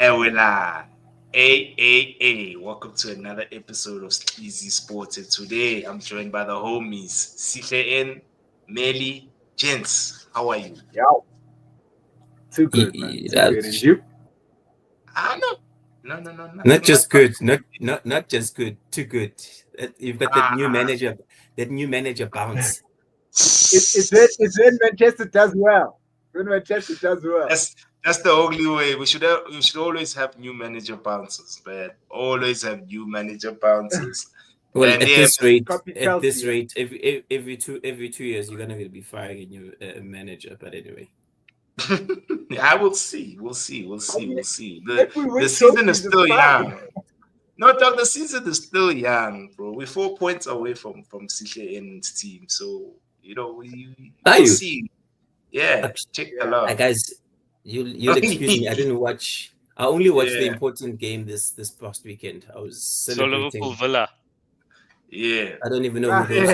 Ewela. A. Welcome to another episode of Easy Sports. And today I'm joined by the homies, Sihle N, Meli, Gents. How are you? Yeah, too good, man. Too good. And That's you? Ah, no. No, not nothing much. just good, not just good, too good. You've got Ah. that new manager bounce. It's when Manchester does well. When Manchester does well. That's that's the only way. We should always have new manager bounces, man. Always have new manager bounces. Well, And yeah, Copy at this Chelsea. rate, every 2 years, you're gonna be firing a new manager. But anyway, I will see. We'll I see. mean, We'll see. The if we the win season is trophies, it's still fine. young. No, dog, the season is still young, bro. We're 4 points away from CKN's team. So, are we'll you, see. Yeah, check the Yeah. love. guys? You'll excuse me. I didn't watch. I only watched the Yeah, important game this past weekend. I was So Liverpool celebrating. Villa. yeah. I don't even know who those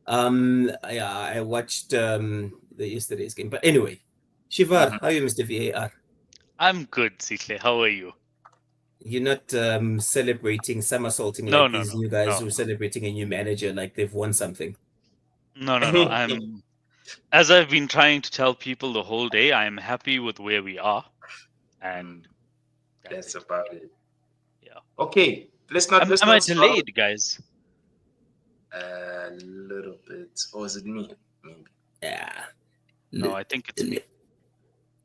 are. Yeah, I watched the yesterday's game. But anyway, Shivar, Mhm. how are you, Mr. VAR? I'm good, Sihle. How are you? You're not celebrating somersaulting No, like no, these no, new guys no, who are celebrating a new manager like they've won something. no. As I've been trying to tell people the whole day, I'm happy with where we are, and that's That's it. about it. Yeah. Okay, let's not Am I start delayed, guys? a little bit. Or is it me? Maybe. Yeah. No, I think it's me.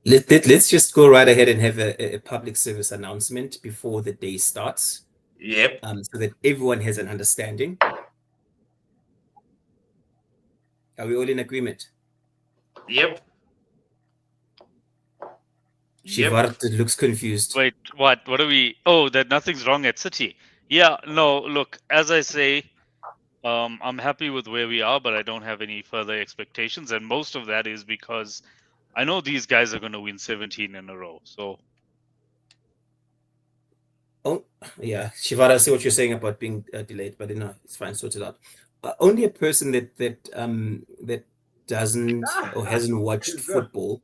Let's just go right ahead and have a public service announcement before the day starts, Yep. so that everyone has an understanding. Are we all in agreement? Yep. Shivar looks confused. Wait, what? What are we? Oh, that nothing's wrong at City. Yeah, no. Look, as I say, I'm happy with where we are, but I don't have any further expectations, and most of that is because I know these guys are going to win 17 in a row. So Oh, yeah, Shivar, I see what you're saying about being delayed, but no, it's fine, sort it out. Only a person that doesn't or hasn't watched football.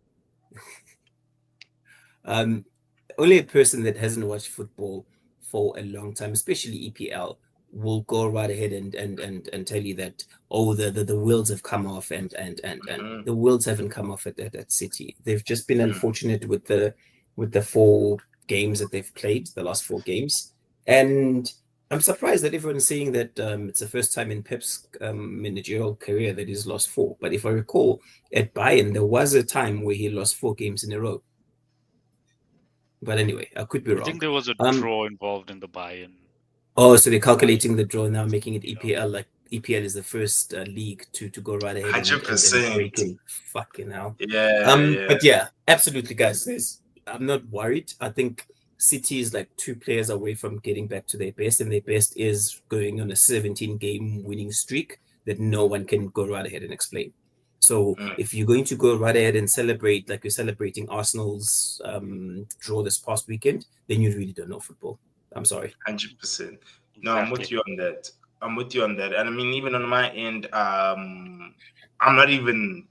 Only a person that hasn't watched football for a long time, especially EPL, will go right ahead and tell you that the wheels have come off and Mhm. the wheels haven't come off at City. They've just been Mm. unfortunate with the 4 games that they've played, the last 4 games, and I'm surprised that everyone's saying that it's the first time in Pep's managerial career that he's lost 4. But if I recall, at Bayern there was a time where he lost 4 games in a row. But anyway, I could be I wrong. think there was a draw involved in the buy-in. Oh, so they're calculating the draw now, making it EPL. Like EPL is the first league to go right ahead and 100%. break in. Fucking hell. Yeah. But yeah, absolutely, guys. I'm not worried. I think City is like 2 players away from getting back to their best, and their best is going on a 17-game winning streak that no one can go right ahead and explain. So Mm. if you're going to go right ahead and celebrate like you're celebrating Arsenal's draw this past weekend, then you really don't know football. I'm sorry. 100%. No, I'm with Exactly. you on that. I'm with you on that. And I mean, even on my end, I'm not even,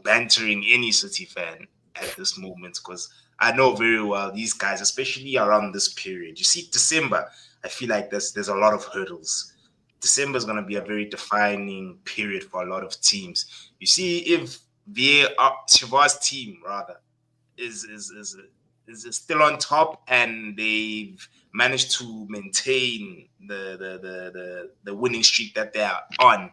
bantering any City fan at this moment because I know very well these guys, especially around this period. You see, December, I feel like there's a lot of hurdles. December is going to be a very defining period for a lot of teams. You see, if Shivar's team rather is is is is still on top and they've managed to maintain the winning streak that they are on,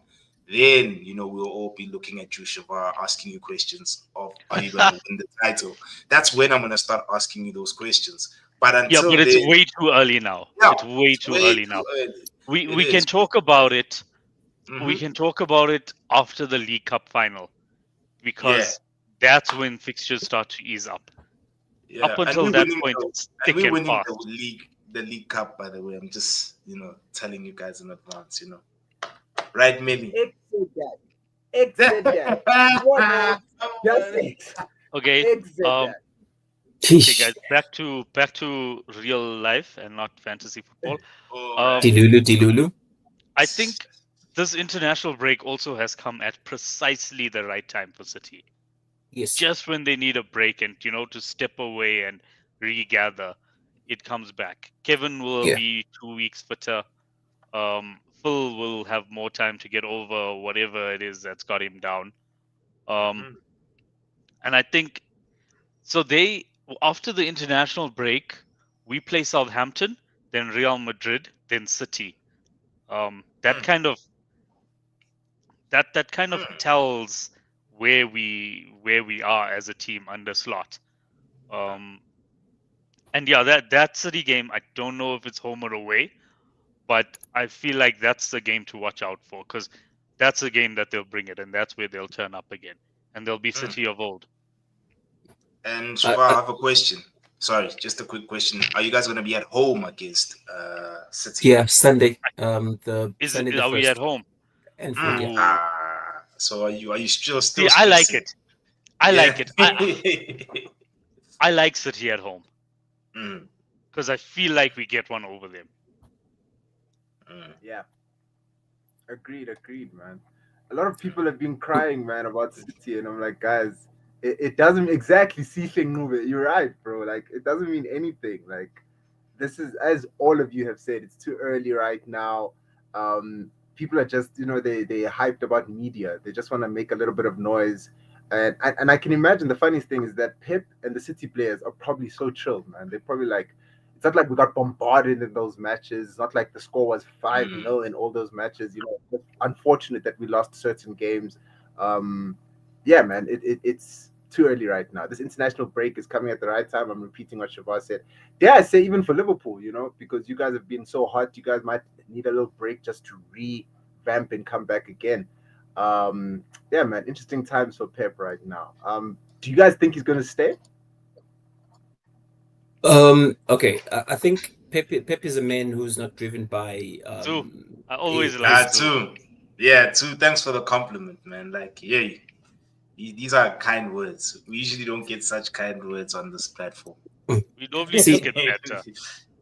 then we'll all be looking at you, Shivar, asking you questions of are you gonna win the title? That's when I'm gonna start asking you those questions. But Yeah, until but it's then, way too early now. no, It's way it's too way early too now. early. We It can is. talk about it. We Mhm. can talk about it after the League Cup final Yeah, because that's when fixtures start to ease up. yeah. Up until that point, it's thick and fast. The league cup, by the way. I'm just telling you guys in advance, right, Millie? Exit that. What else? Just it. Okay. Exit Um. that. Okay, guys. Back to real life and not fantasy football. All right. Dilulu. I think this international break also has come at precisely the right time for City. Yes. Just when they need a break and to step away and regather, it comes back. Kevin will Yeah. be 2 weeks fitter. Phil will have more time to get over whatever it is that's got him down. And I think so. After the international break, we play Southampton, then Real Madrid, then City. That kind of tells where we are as a team under Slot. And yeah, that City game, I don't know if it's home or away, but I feel like that's the game to watch out for, because that's the game that they'll bring it, and that's where they'll turn up again, and they'll be City of old. And so I have a question. Sorry, just a quick question. Are you guys going to be at home against City? Yeah, Sunday. Sunday are we at home? And so are you still? See, I like it. I like it. I like City at home because I feel like we get one over them. Yeah. Agreed, man. A lot of people have been crying, man, about City, and I'm like, guys, it doesn't exactly see thing move it. You're right, bro. Like, it doesn't mean anything. Like, this is, as all of you have said, it's too early right now. People are just, they're hyped about media. They just want to make a little bit of noise. And I can imagine the funniest thing is that Pep and the City players are probably so chilled, man. They're probably like, it's not like we got bombarded in those matches. It's not like the score was 5-0 in all those matches. It's unfortunate that we lost certain games. Yeah, man, it's too early right now. This international break is coming at the right time. I'm repeating what Shabazz said. Yeah, I say even for Liverpool, because you guys have been so hot, you guys might need a little break just to revamp and come back again. Yeah, man, interesting times for Pep right now. Do you guys think he's going to stay? Okay, I think Pep is a man who's not driven by. I always like Too. Yeah, too. Thanks for the compliment, man. Like, yeah, these are kind words. We usually don't get such kind words on this platform. We normally get better.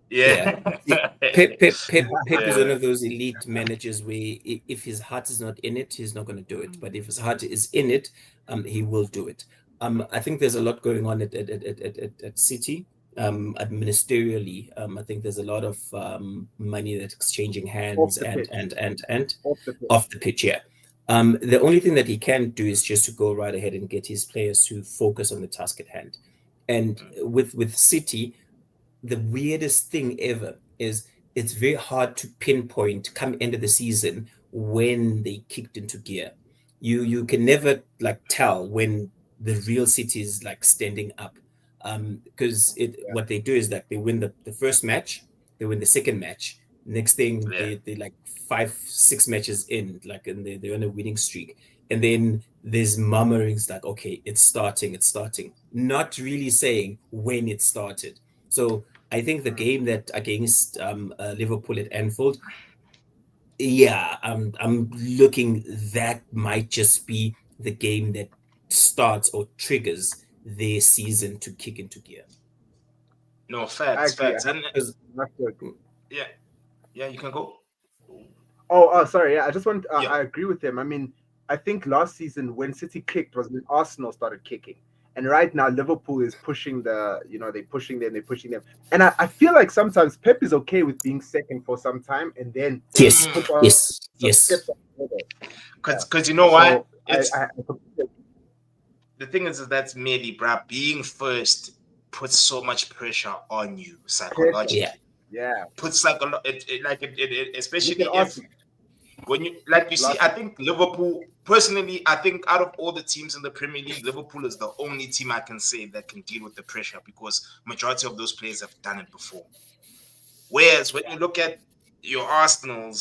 Yeah. Pep is one of those elite managers where if his heart is not in it, he's not going to do it. But if his heart is in it, he will do it. I think there's a lot going on at City. Administerially, I think there's a lot of money that's exchanging hands and off the pitch. Yeah. The only thing that he can do is just to go right ahead and get his players to focus on the task at hand. And with City, the weirdest thing ever is it's very hard to pinpoint come end of the season when they kicked into gear. You can never tell when the real City is standing up. Because what they do is that they win the first match, they win the second match. Next thing, they 5-6 matches in, and they're on a winning streak. And then there's murmurings okay, it's starting. Not really saying when it started. So I think the game that against Liverpool at Anfield, yeah, I'm looking that might just be the game that starts or triggers their season to kick into gear. No, facts. And, yeah, you can go. Oh, sorry. Yeah, I just want. I agree with him. I mean, I think last season when City kicked was when Arsenal started kicking, and right now Liverpool is pushing they're pushing them, and I feel like sometimes Pep is okay with being second for some time, and then yes. Because you know why? The thing is that's merely, bruh, being first puts so much pressure on you psychologically. Yeah. Puts especially if when you see, I think Liverpool, personally, I think out of all the teams in the Premier League, Liverpool is the only team I can say that can deal with the pressure because majority of those players have done it before. Whereas when you look at your Arsenal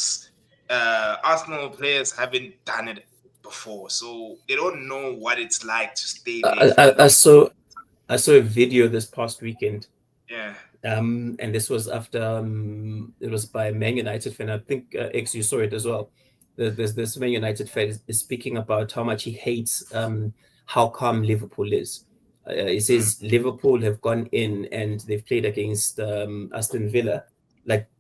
players haven't done it before, so they don't know what it's like to stay there. I saw a video this past weekend. Yeah. And this was after it was by a Man United fan. I think X, you saw it as well. There's this Man United fan is speaking about how much he hates how calm Liverpool is. He says Liverpool have gone in and they've played against Aston Villa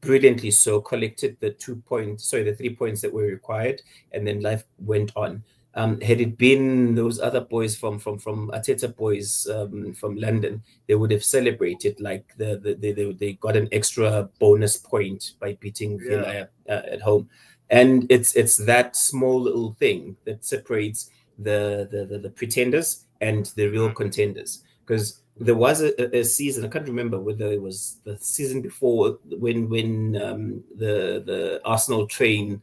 brilliantly, so collected the 3 points that were required, and then life went on. Had it been those other boys from Ateta boys from London, they would have celebrated like they got an extra bonus point by beating Villa at home, and it's that small little thing that separates the pretenders and the real contenders. Because there was a season, I can't remember whether it was the season before when the Arsenal train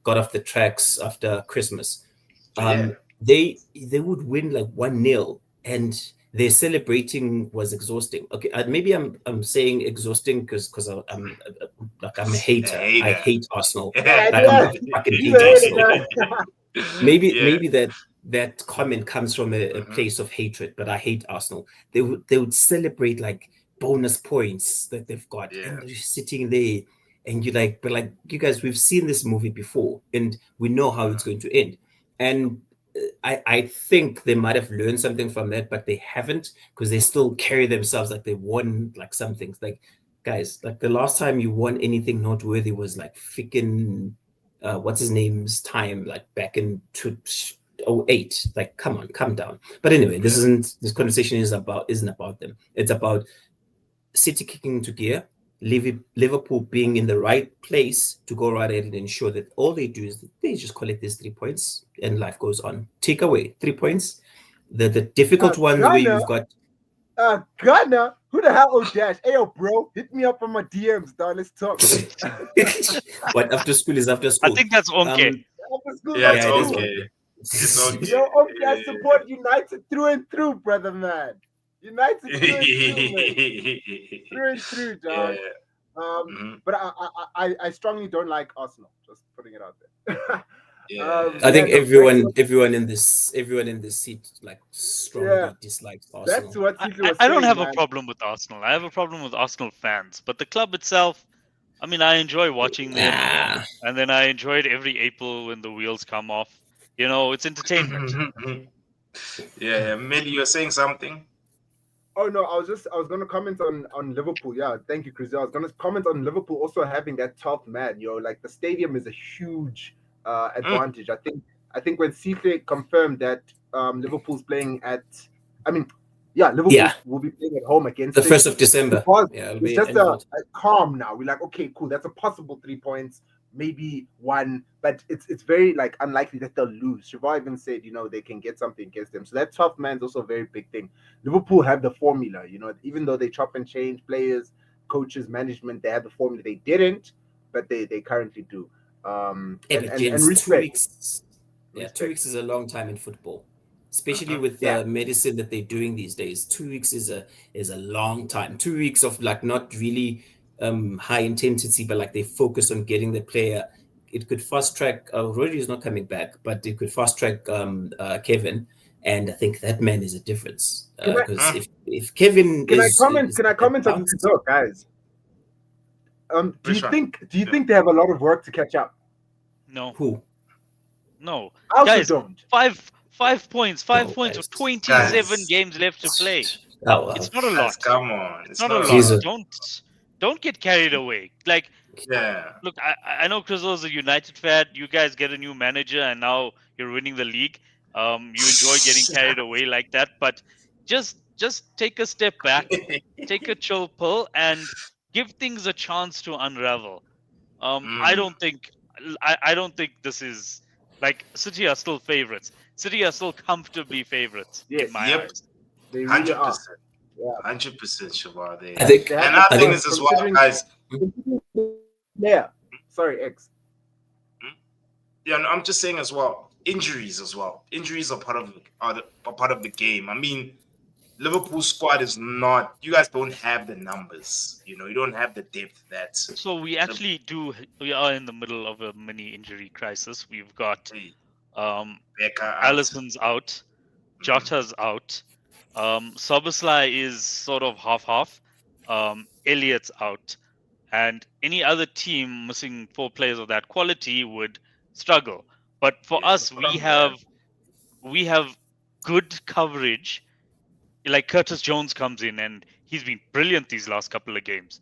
got off the tracks after Christmas. They would win like 1-0, and their celebrating was exhausting. Okay, maybe I'm saying exhausting because I'm a hater. I hate Arsenal. Like I fucking hate Arsenal. Maybe that comment comes from a place of hatred, but I hate Arsenal. They would celebrate like bonus points that they've got, and they're just sitting there, and you're like, but like you guys, we've seen this movie before, and we know how it's going to end. And I think they might have learned something from that, but they haven't, because they still carry themselves like they won like some things. Like, guys, like the last time you won anything noteworthy was like freaking what's his name's time, like back in 2008. Like, come on, calm down. But anyway, this conversation isn't about them. It's about City kicking into gear, Liverpool being in the right place to go right ahead and ensure that all they do is they just collect these 3 points and life goes on. Take away 3 points. The difficult ones where you've got Ghana, who the hell Dash? Hey yo, bro, hit me up on my DMs, dog. Let's talk. What after school is after school? I think that's okay. After school, it's okay. It's okay. Yo, okay, I support United through and through, brother, man. United through and through, dog. But I strongly don't like Arsenal. Just putting it out there. I think everyone in this seat like strongly dislikes Arsenal. That's what I don't have a problem with Arsenal. I have a problem with Arsenal fans, but the club itself, I mean, I enjoy watching them, and then I enjoyed every April when the wheels come off. You know, it's entertainment. Millie, you're saying something? Oh no, I was gonna comment on Liverpool. Yeah, thank you, Chris. I was gonna comment on Liverpool also having that 12th man. Like the stadium is a huge advantage. I think when Cite confirmed that Liverpool's playing at, Liverpool will be playing at home against the 1st of December. It's just a calm now. We're like, okay, cool. That's a possible 3 points, maybe 1, but it's very like unlikely that they'll lose. Shiva even said, they can get something against them. So that 12th man is also a very big thing. Liverpool have the formula, even though they chop and change players, coaches, management, they have the formula. They didn't, but they currently do. And respect. 2 weeks. Yeah, 2 weeks is a long time in football, especially with the medicine that they're doing these days. 2 weeks is a long time. 2 weeks of like not really high intensity, but like they focus on getting the player. It could fast track. Rodri is not coming back, but it could fast track Kevin, and I think that man is a difference. Because if Kevin can I comment on this, guys? Do you think they have a lot of work to catch up? No. Who? No. I also guys, don't. 5 points. 5 points with 27 games left to play. Oh, wow. It's not a lot. Come on. It's not a lot. Don't get carried away. Like, look, I know Crizzle's a United fan. You guys get a new manager, and now you're winning the league. You enjoy getting carried away like that, but just take a step back, take a chill pill, and give things a chance to unravel. I don't think this is like City are still favorites. City are still comfortably favorites in my eyes. They really 100%. are. 100% Shavar there. I think another thing is as well, guys. Yeah. Sorry, X. Yeah, no, I'm just saying as well. Injuries as well. Injuries are part of the game. I mean, Liverpool squad is not. You guys don't have the numbers. You don't have the depth. So we actually do. We are in the middle of a mini injury crisis. We've got Alisson's out, Jota's out. Szoboszlai is sort of half. Elliott's out, and any other team missing 4 players of that quality would struggle. But for us, we have good coverage. Like Curtis Jones comes in and he's been brilliant these last couple of games.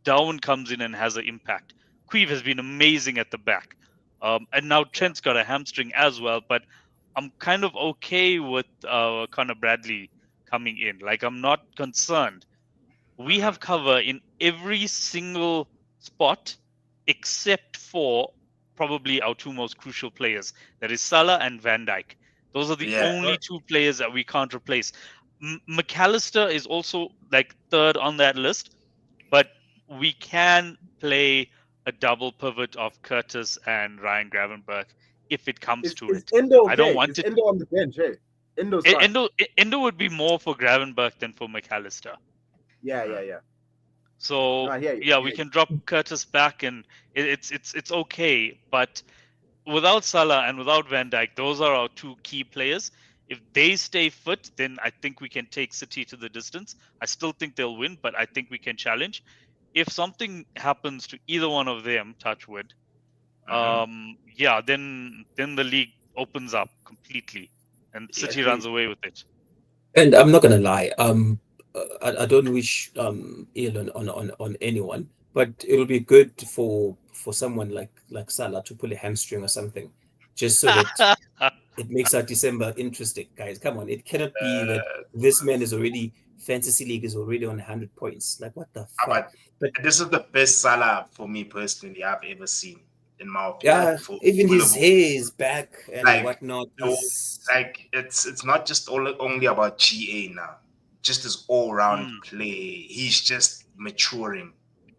Darwin comes in and has an impact. Queeve has been amazing at the back. And now Trent's got a hamstring as well, but I'm kind of okay with Connor Bradley coming in. Like, I'm not concerned. We have cover in every single spot except for probably our two most crucial players. That is Salah and Van Dijk. Those are the Yeah. only two players that we can't replace. McAllister is also like third on that list, but we can play a double pivot of Curtis and Ryan Gravenberch if it comes to Is it. Endo I don't okay? want Is it. Endo on the bench? Hey, Endo's fine. Endo would be more for Gravenberch than for McAllister. Yeah. So No, I hear you. yeah, we can drop Curtis back, and it's okay. But without Salah and without Van Dijk, those are our two key players. If they stay fit, then I think we can take City to the distance. I still think they'll win, but I think we can challenge. If something happens to either one of them, touch wood, yeah, then the league opens up completely, and City runs away with it. And I'm not gonna lie, I don't wish ill on anyone, but it'll be good for someone like Salah to pull a hamstring or something, just so that it makes our December interesting, guys. Come on, it cannot be that this man is already fantasy league is already on 100 points. Like, what the fuck? But this is the best Salah for me personally I've ever seen, in my opinion. Yeah, even his hair is back and whatnot. Like, it's not just only about GA now. Just his all-round play. He's just maturing.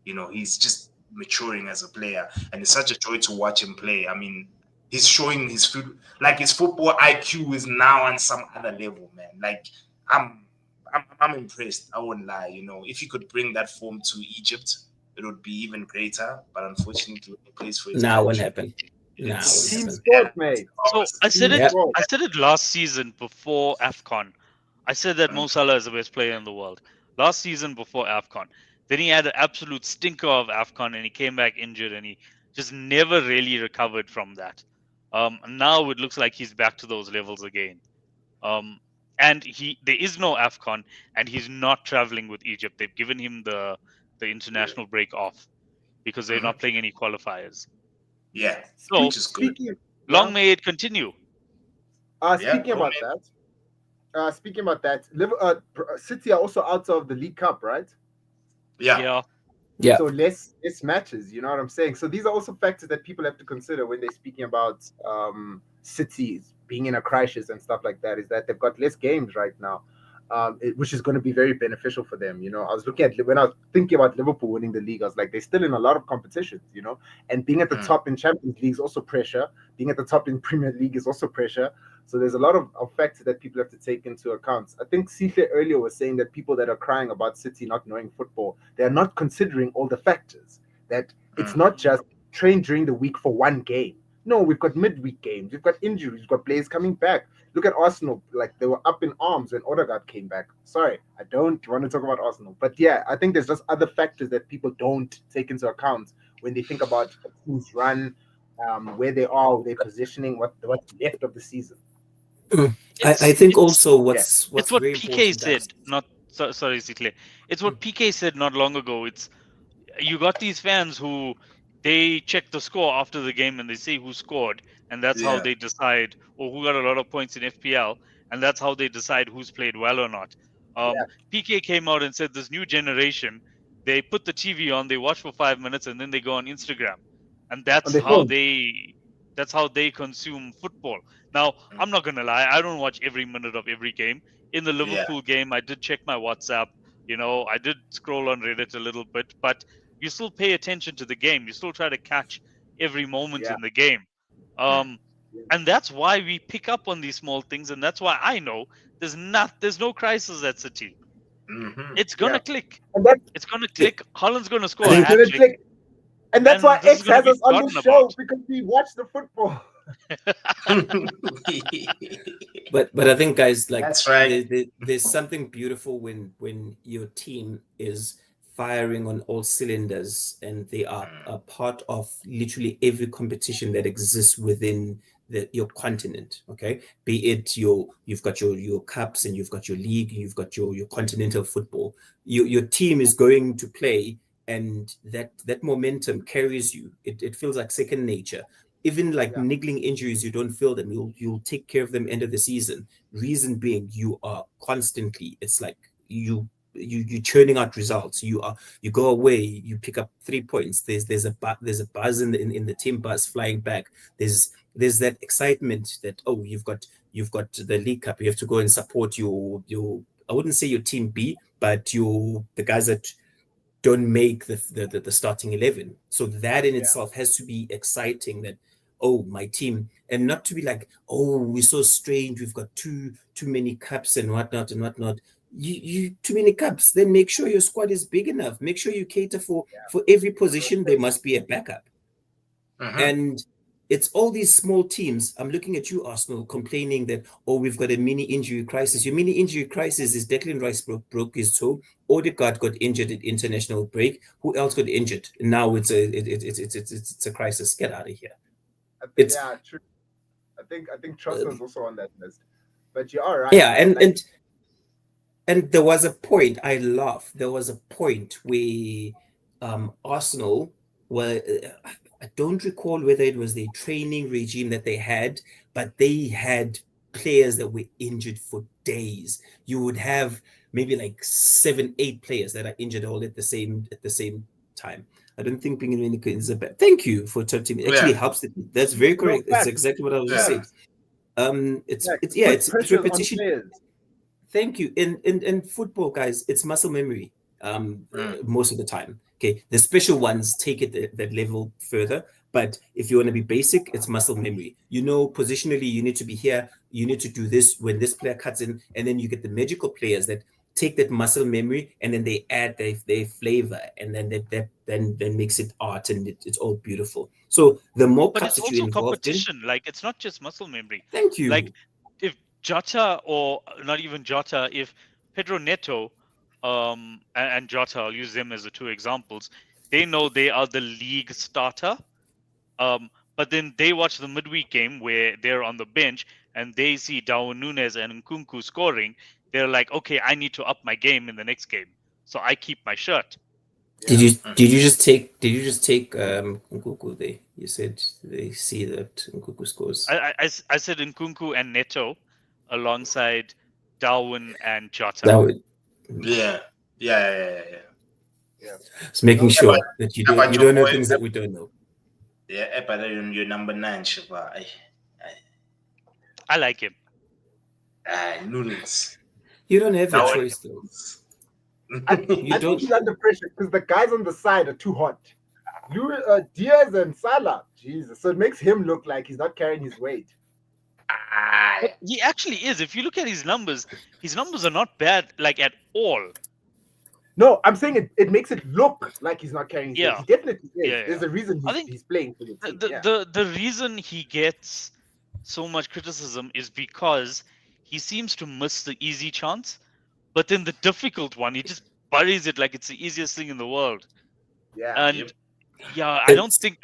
You know, he's just maturing as a player, and it's such a joy to watch him play. I mean, he's showing his football IQ is now on some other level, man. Like, I'm impressed. I won't lie. You know, if he could bring that form to Egypt, it would be even greater. But unfortunately, the place for it now won't happen. Team sport, mate. So I said it last season before AFCON. I said that Mo Salah is the best player in the world. Last season before AFCON. Then he had an absolute stinker of AFCON, and he came back injured, and he just never really recovered from that. Now it looks like he's back to those levels again. And there is no AFCON, and he's not traveling with Egypt. They've given him the international break off because they're not playing any qualifiers. Yeah, so which is good. Long may it continue. Speaking about that, City are also out of the League Cup, right? Yeah. So less matches, you know what I'm saying? So these are also factors that people have to consider when they're speaking about cities being in a crisis and stuff like that, is that they've got less games right now, which is going to be very beneficial for them. You know, I was when I was thinking about Liverpool winning the league, I was like, they're still in a lot of competitions, you know, and being at the top in Champions League is also pressure. Being at the top in Premier League is also pressure. So there's a lot of factors that people have to take into account. I think Sihle earlier was saying that people that are crying about City not knowing football, they are not considering all the factors. That it's not just train during the week for one game. No, we've got midweek games. We've got injuries. We've got players coming back. Look at Arsenal. Like, they were up in arms when Odegaard came back. Sorry, I don't want to talk about Arsenal. But yeah, I think there's just other factors that people don't take into account when they think about a team's run, where they are, their positioning, what's left of the season. I think also what's it's what very PK said. Sorry, Sihle. It's what PK said not long ago. It's you got these fans who they check the score after the game and they say who scored, and that's how they decide, or who got a lot of points in FPL, and that's how they decide who's played well or not. PK came out and said this new generation, they put the TV on, they watch for 5 minutes, and then they go on Instagram, and that's how they consume football. Now, I'm not gonna lie, I don't watch every minute of every game. In the Liverpool game, I did check my WhatsApp. You know, I did scroll on Reddit a little bit, but you still pay attention to the game. You still try to catch every moment in the game. And that's why we pick up on these small things, and that's why I know there's no crisis at City. It's gonna click. It's gonna click. Holland's gonna score a hat-trick. And that's why X has us on the show, because we watch the football. but I think, guys, like, that's right. There's something beautiful when your team is firing on all cylinders and they are a part of literally every competition that exists within your continent. Okay, be it you've got your cups and you've got your league, you've got your continental football. Your team is going to play, and that momentum carries you. It feels like second nature. even like Yeah. niggling injuries, you don't feel them. You'll take care of them end of the season. Reason being, you are constantly. It's like you churning out results. You go away, you pick up 3 points. There's a buzz in the team bus flying back. There's that excitement that you've got the League Cup. You have to go and support your I wouldn't say your team B, but the guys that don't make the starting 11. So that in itself has to be exciting, that my team, and not to be like, we're so strange, we've got too many cups and whatnot. You too many cups, then make sure your squad is big enough. Make sure you cater for every position. There must be a backup. And it's all these small teams. I'm looking at you, Arsenal, complaining that, we've got a mini injury crisis. Your mini injury crisis is Declan Rice broke his toe. Odegaard got injured at international break. Who else got injured? Now it's a crisis. Get out of here. True. I think Trossard was also on that list. But you are right. Yeah, and there was a point, I laugh. There was a point where Arsenal were, I don't recall whether it was the training regime that they had, but they had players that were injured for days. You would have maybe like 7-8 players that are injured all at the same time. I don't think being in is a bad. Thank you for top team. It actually helps. That's very correct. That's exactly what I was just saying. It's repetition. Thank you. In football, guys, it's muscle memory. Most of the time. Okay, the special ones take it that level further. But if you want to be basic, it's muscle memory. Positionally, you need to be here. You need to do this when this player cuts in, and then you get the magical players that take that muscle memory and then they add their flavor, and then that makes it art, and it's all beautiful. So the more but cups it's that you also involved competition. Like, it's not just muscle memory. Thank you. Like, if Jota, or not even Jota, if Pedro Neto and Jota, I'll use them as the two examples, they know they are the league starter, but then they watch the midweek game where they're on the bench and they see Darwin Núñez and Nkunku scoring. They're like, okay, I need to up my game in the next game, so I keep my shirt. Did you just take Nkunku there? You said they see that Nkunku scores. I said Nkunku and Neto alongside Darwin and Jota. Yeah. It's making sure that you don't know things that we don't know. Yeah, but you're number 9, Shiva. I like him. Nunes. You don't have a choice, though. I think he's under pressure because the guys on the side are too hot. Diaz and Salah, Jesus. So it makes him look like he's not carrying his weight. But he actually is. If you look at his numbers are not bad, like, at all. No, I'm saying it makes it look like he's not carrying his weight. He definitely is. Yeah. There's a reason he's playing for the team. The reason he gets so much criticism is because he seems to miss the easy chance, but then the difficult one, he just buries it like it's the easiest thing in the world. Yeah. And I don't think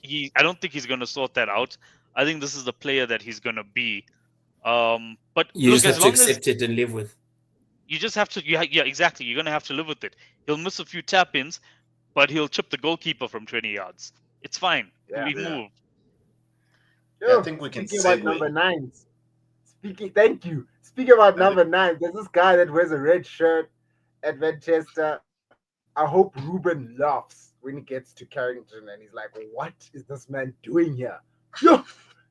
he's going to sort that out. I think this is the player that he's going to be. But you look, just have to accept it and live with. You just have to. Yeah, exactly. You're going to have to live with it. He'll miss a few tap-ins, but he'll chip the goalkeeper from 20 yards. It's fine. We move. Yo, I think we can speaking about number 9s. Thank you. Speaking about number 9, there's this guy that wears a red shirt at Manchester. I hope Ruben laughs when he gets to Carrington and he's like, what is this man doing here?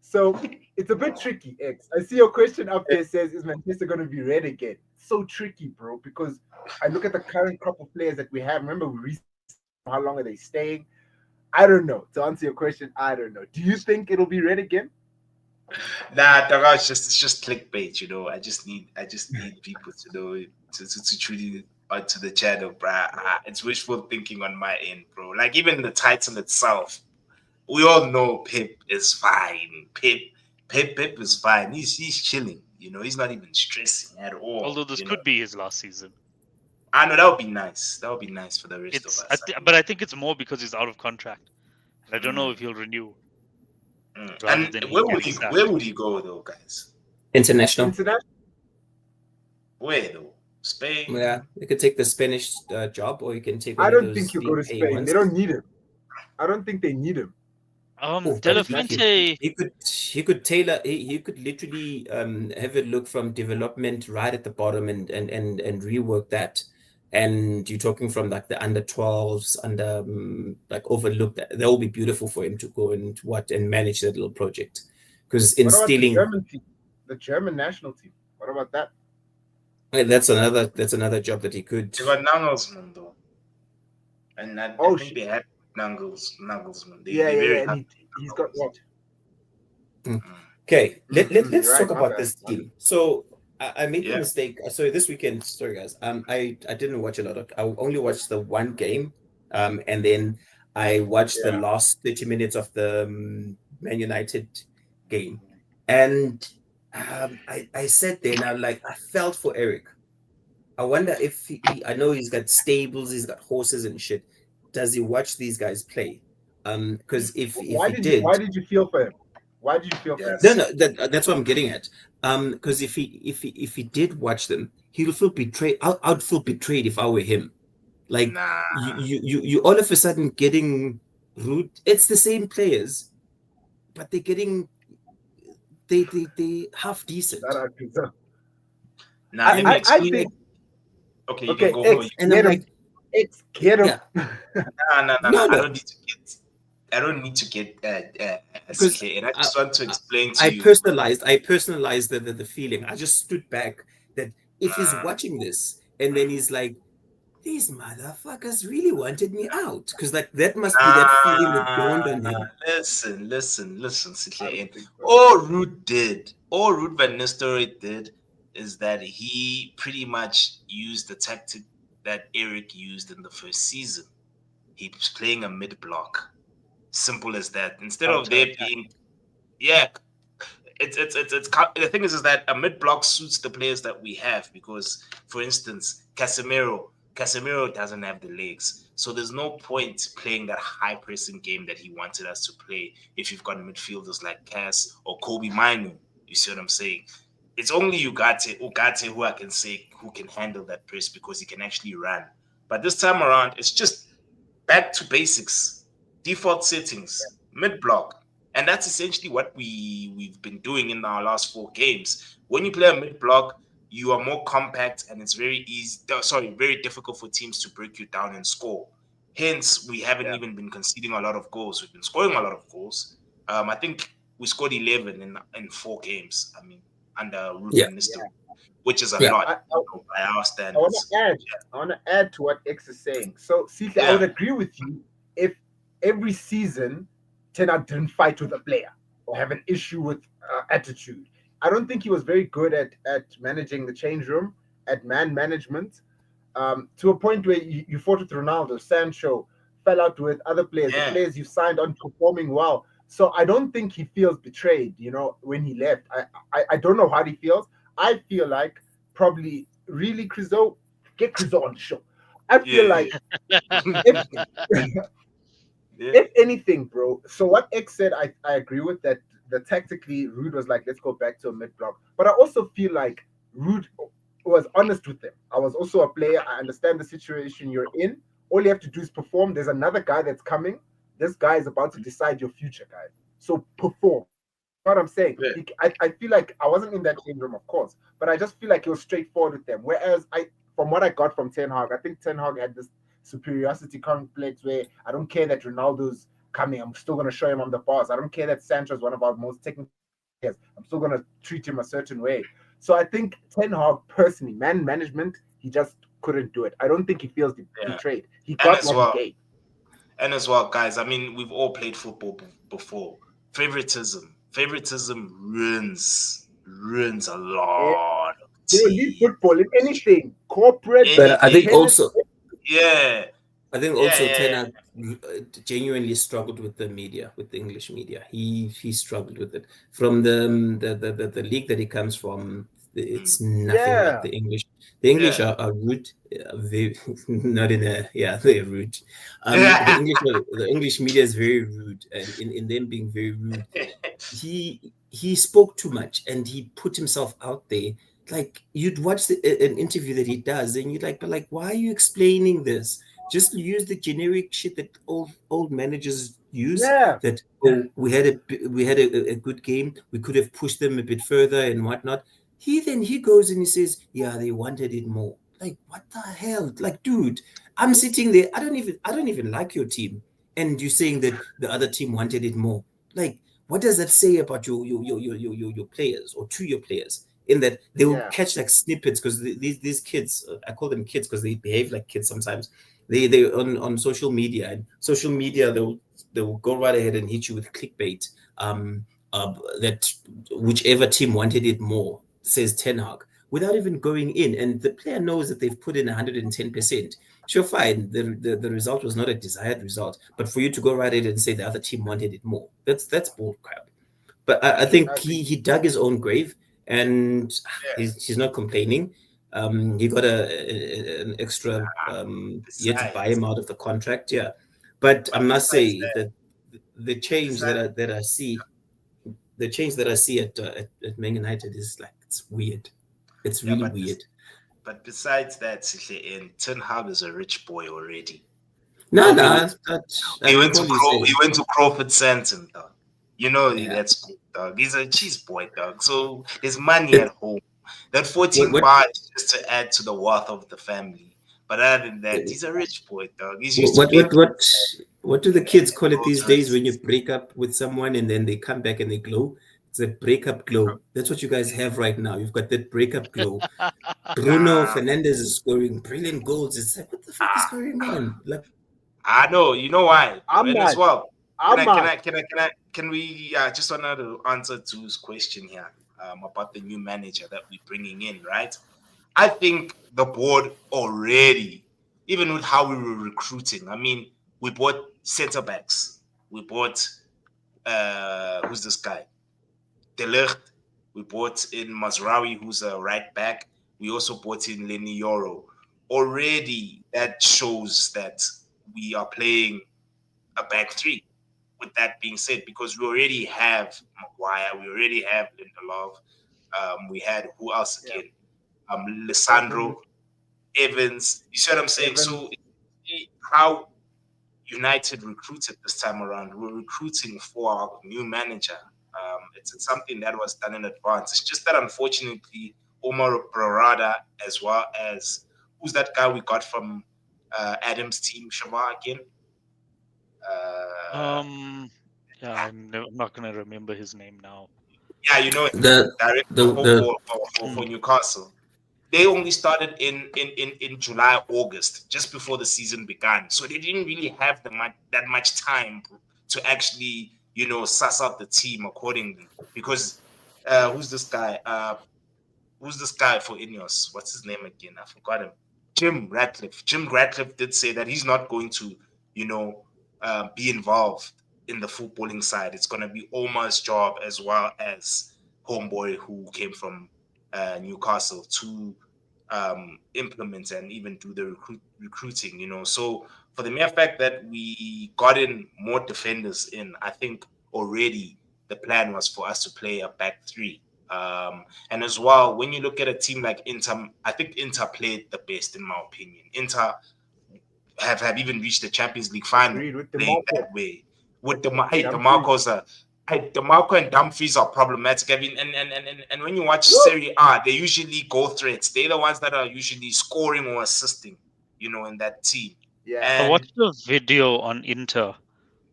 So it's a bit tricky, X. I see your question up there says, is Manchester going to be red again? So tricky, bro, because I look at the current crop of players that we have. Remember, how long are they staying? I don't know. To answer your question, I don't know. Do you think it'll be red again? Nah, it's just clickbait, I just need people to know to truly to the channel, bro. It's wishful thinking on my end, bro. Like, even the title itself, we all know Pep is fine. Pep is fine. He's chilling. He's not even stressing at all. Although this could be his last season. I know, that would be nice. That would be nice for the rest of us. But I think it's more because he's out of contract. I don't know if he'll renew. And where would he go, though, guys? International. Where, though? Spain? Yeah, you could take the Spanish job, or you can take. I don't think he'll go to Spain. They don't need him. I don't think they need him. De La but Fuente. he could tailor he could literally have it look from development right at the bottom and rework that. And you're talking from like the under 12s, under like overlooked. That will be beautiful for him to go and manage that little project, because What about the instilling German team? The German national team. What about that? that's another job that he could. They got Nagelsmann though, and I think shit. they had Nagelsmann. Yeah. very And he's got what? Okay, let's Right, talk my about bad. this team. So I made the Yeah. mistake. So this weekend, sorry guys, I didn't watch a lot of. I only watched the one game, and then I watched the last 30 minutes of the Man United game, and I sat there and I felt for Eric. I wonder if I know he's got stables, he's got horses and shit. Does he watch these guys play? Because if Why he did did, why did you feel for him? Why did you feel for him? Yes. no, that's what I'm getting at. Because if he did watch them, he'll feel betrayed. I'd feel betrayed if I were him. Like Nah. you all of a sudden getting rude. It's the same players, but they're getting they half decent. That I think so. Now let me I explain. think Okay, you okay, can go. And I'm like, get him. Yeah. No. No. I don't need to get Because SK, and I just want to explain to I you. personalized the feeling. I just stood back that if he's watching this and then he's like, these motherfuckers really wanted me out, because that must be that feeling that dawned on him. Listen, Sihle. All Ruud van Nistelrooy did is that he pretty much used the tactic that Eric used in the first season. He was playing a mid block. Simple as that. Instead of there being, it's the thing is that a mid block suits the players that we have, because, for instance, Casemiro doesn't have the legs, so there's no point playing that high pressing game that he wanted us to play if you've got midfielders like Cass or Kobe Minu. You see what I'm saying? It's only Ugarte who I can say who can handle that press, because he can actually run. But this time around, it's just back to basics, default settings, mid block. And that's essentially what we've been doing in our last 4 games. When you play a mid block, you are more compact, and it's very difficult for teams to break you down and score. Hence, we haven't even been conceding a lot of goals. We've been scoring a lot of goals. I think we scored 11 in 4 games. I mean, under Ruud van Nistelrooy, which is a lot by our standards. I want to add to what X is saying. So, I would agree with you if every season Ten Hag didn't fight with a player or have an issue with attitude. I don't think he was very good at managing the change room, at man management, to a point where you fought with Ronaldo, Sancho, fell out with other players, the players you signed on performing well. So I don't think he feels betrayed, when he left. I don't know how he feels. I feel like probably really get Crizo on the show. I feel like if anything, bro. So what X said, I agree with that. That tactically, Ruud was like, let's go back to a mid block. But I also feel like Ruud was honest with them. I was also a player. I understand the situation you're in. All you have to do is perform. There's another guy that's coming. This guy is about to decide your future, guys. So perform. You know what I'm saying? Yeah. I feel like I wasn't in that change room, of course, but I just feel like he was straightforward with them. Whereas from what I got from Ten Hag, I think Ten Hag had this superiority complex where I don't care that Ronaldo's coming, I'm still going to show him I'm the boss. I don't care that Sancho is one of our most technical players. I'm still going to treat him a certain way. So I think Ten Hag, personally, man management, he just couldn't do it. I don't think he feels betrayed. He got what he gave. And as well, guys, I mean, we've all played football before. Favoritism ruins a lot. They leave football in anything, corporate. But I think also, Ten Hag genuinely struggled with the media, with the English media. He struggled with it from the league that he comes from. It's nothing like the English. The English are rude. Very not in a they're rude. The English media is very rude, and in them being very rude, he spoke too much and he put himself out there. Like you'd watch an interview that he does, and you'd like, but like, why are you explaining this? Just use the generic shit that old managers use. Yeah. That we had a good game. We could have pushed them a bit further and whatnot. He goes and he says, yeah, they wanted it more. Like, what the hell? Like, dude, I'm sitting there. I don't even like your team, and you're saying that the other team wanted it more. Like, what does that say about your players or to your players? In that they will catch like snippets, because these kids, I call them kids because they behave like kids sometimes. They on social media, and social media they'll go right ahead and hit you with clickbait. That whichever team wanted it more, says Ten Hag, without even going in, and the player knows that they've put in 110%. Sure, fine. The result was not a desired result, but for you to go right ahead and say the other team wanted it more, that's bull crap. But I think he dug his own grave, and he's not complaining. He got an extra year to buy him out of the contract. Yeah, but I must say that the change that I see, at Man United is like, it's weird. It's really weird. But besides that, Ten Hag is a rich boy already. No, he went to Crawford Santon, dog. You know that's good, dog. He's a cheese boy, dog. So there's money at home. That 14 bars is just to add to the wealth of the family. But other than that, he's a rich boy, dog. He's used what do the kids call it these days when you break up with someone and then they come back and they glow? It's a breakup glow. That's what you guys have right now. You've got that breakup glow. Bruno Fernandes is scoring brilliant goals. It's like, what the fuck is going on? Like, I know. You know why? As well. Can we just another answer to his question here about the new manager that we're bringing in, right? I think the board already, even with how we were recruiting, I mean, we bought center backs. We bought who's this guy? De Ligt. We bought in Mazraoui, who's a right back. We also bought in Leny Yoro. Already, that shows that we are playing a back three. With that being said, because we already have Maguire, we already have Lindelof. We had who else again? Lissandro, Evans. You see what I'm saying? So how United recruited this time around, we're recruiting for our new manager. It's something that was done in advance. It's just that unfortunately, Omar Barada, as well as who's that guy we got from Adam's team, Shava again? I'm not gonna remember his name now. Yeah, you know, the director for Newcastle. They only started in July, August, just before the season began. So they didn't really have that much time to actually, suss out the team accordingly. Because who's this guy? Who's this guy for Ineos? What's his name again? I forgot him. Jim Ratcliffe. Jim Ratcliffe did say that he's not going to, be involved in the footballing side. It's going to be Omar's job, as well as Homeboy, who came from Newcastle, to implement and even do the recruiting. So for the mere fact that we got in more defenders in, I think already the plan was for us to play a back three. And as well, when you look at a team like Inter, I think Inter played the best, in my opinion. Inter have even reached the Champions League final playing that way. With the Marco and Dumfries are problematic. I mean, and when you watch Serie A, they usually goal threats. They're the ones that are usually scoring or assisting, in that team. Yeah. I watched the video on Inter,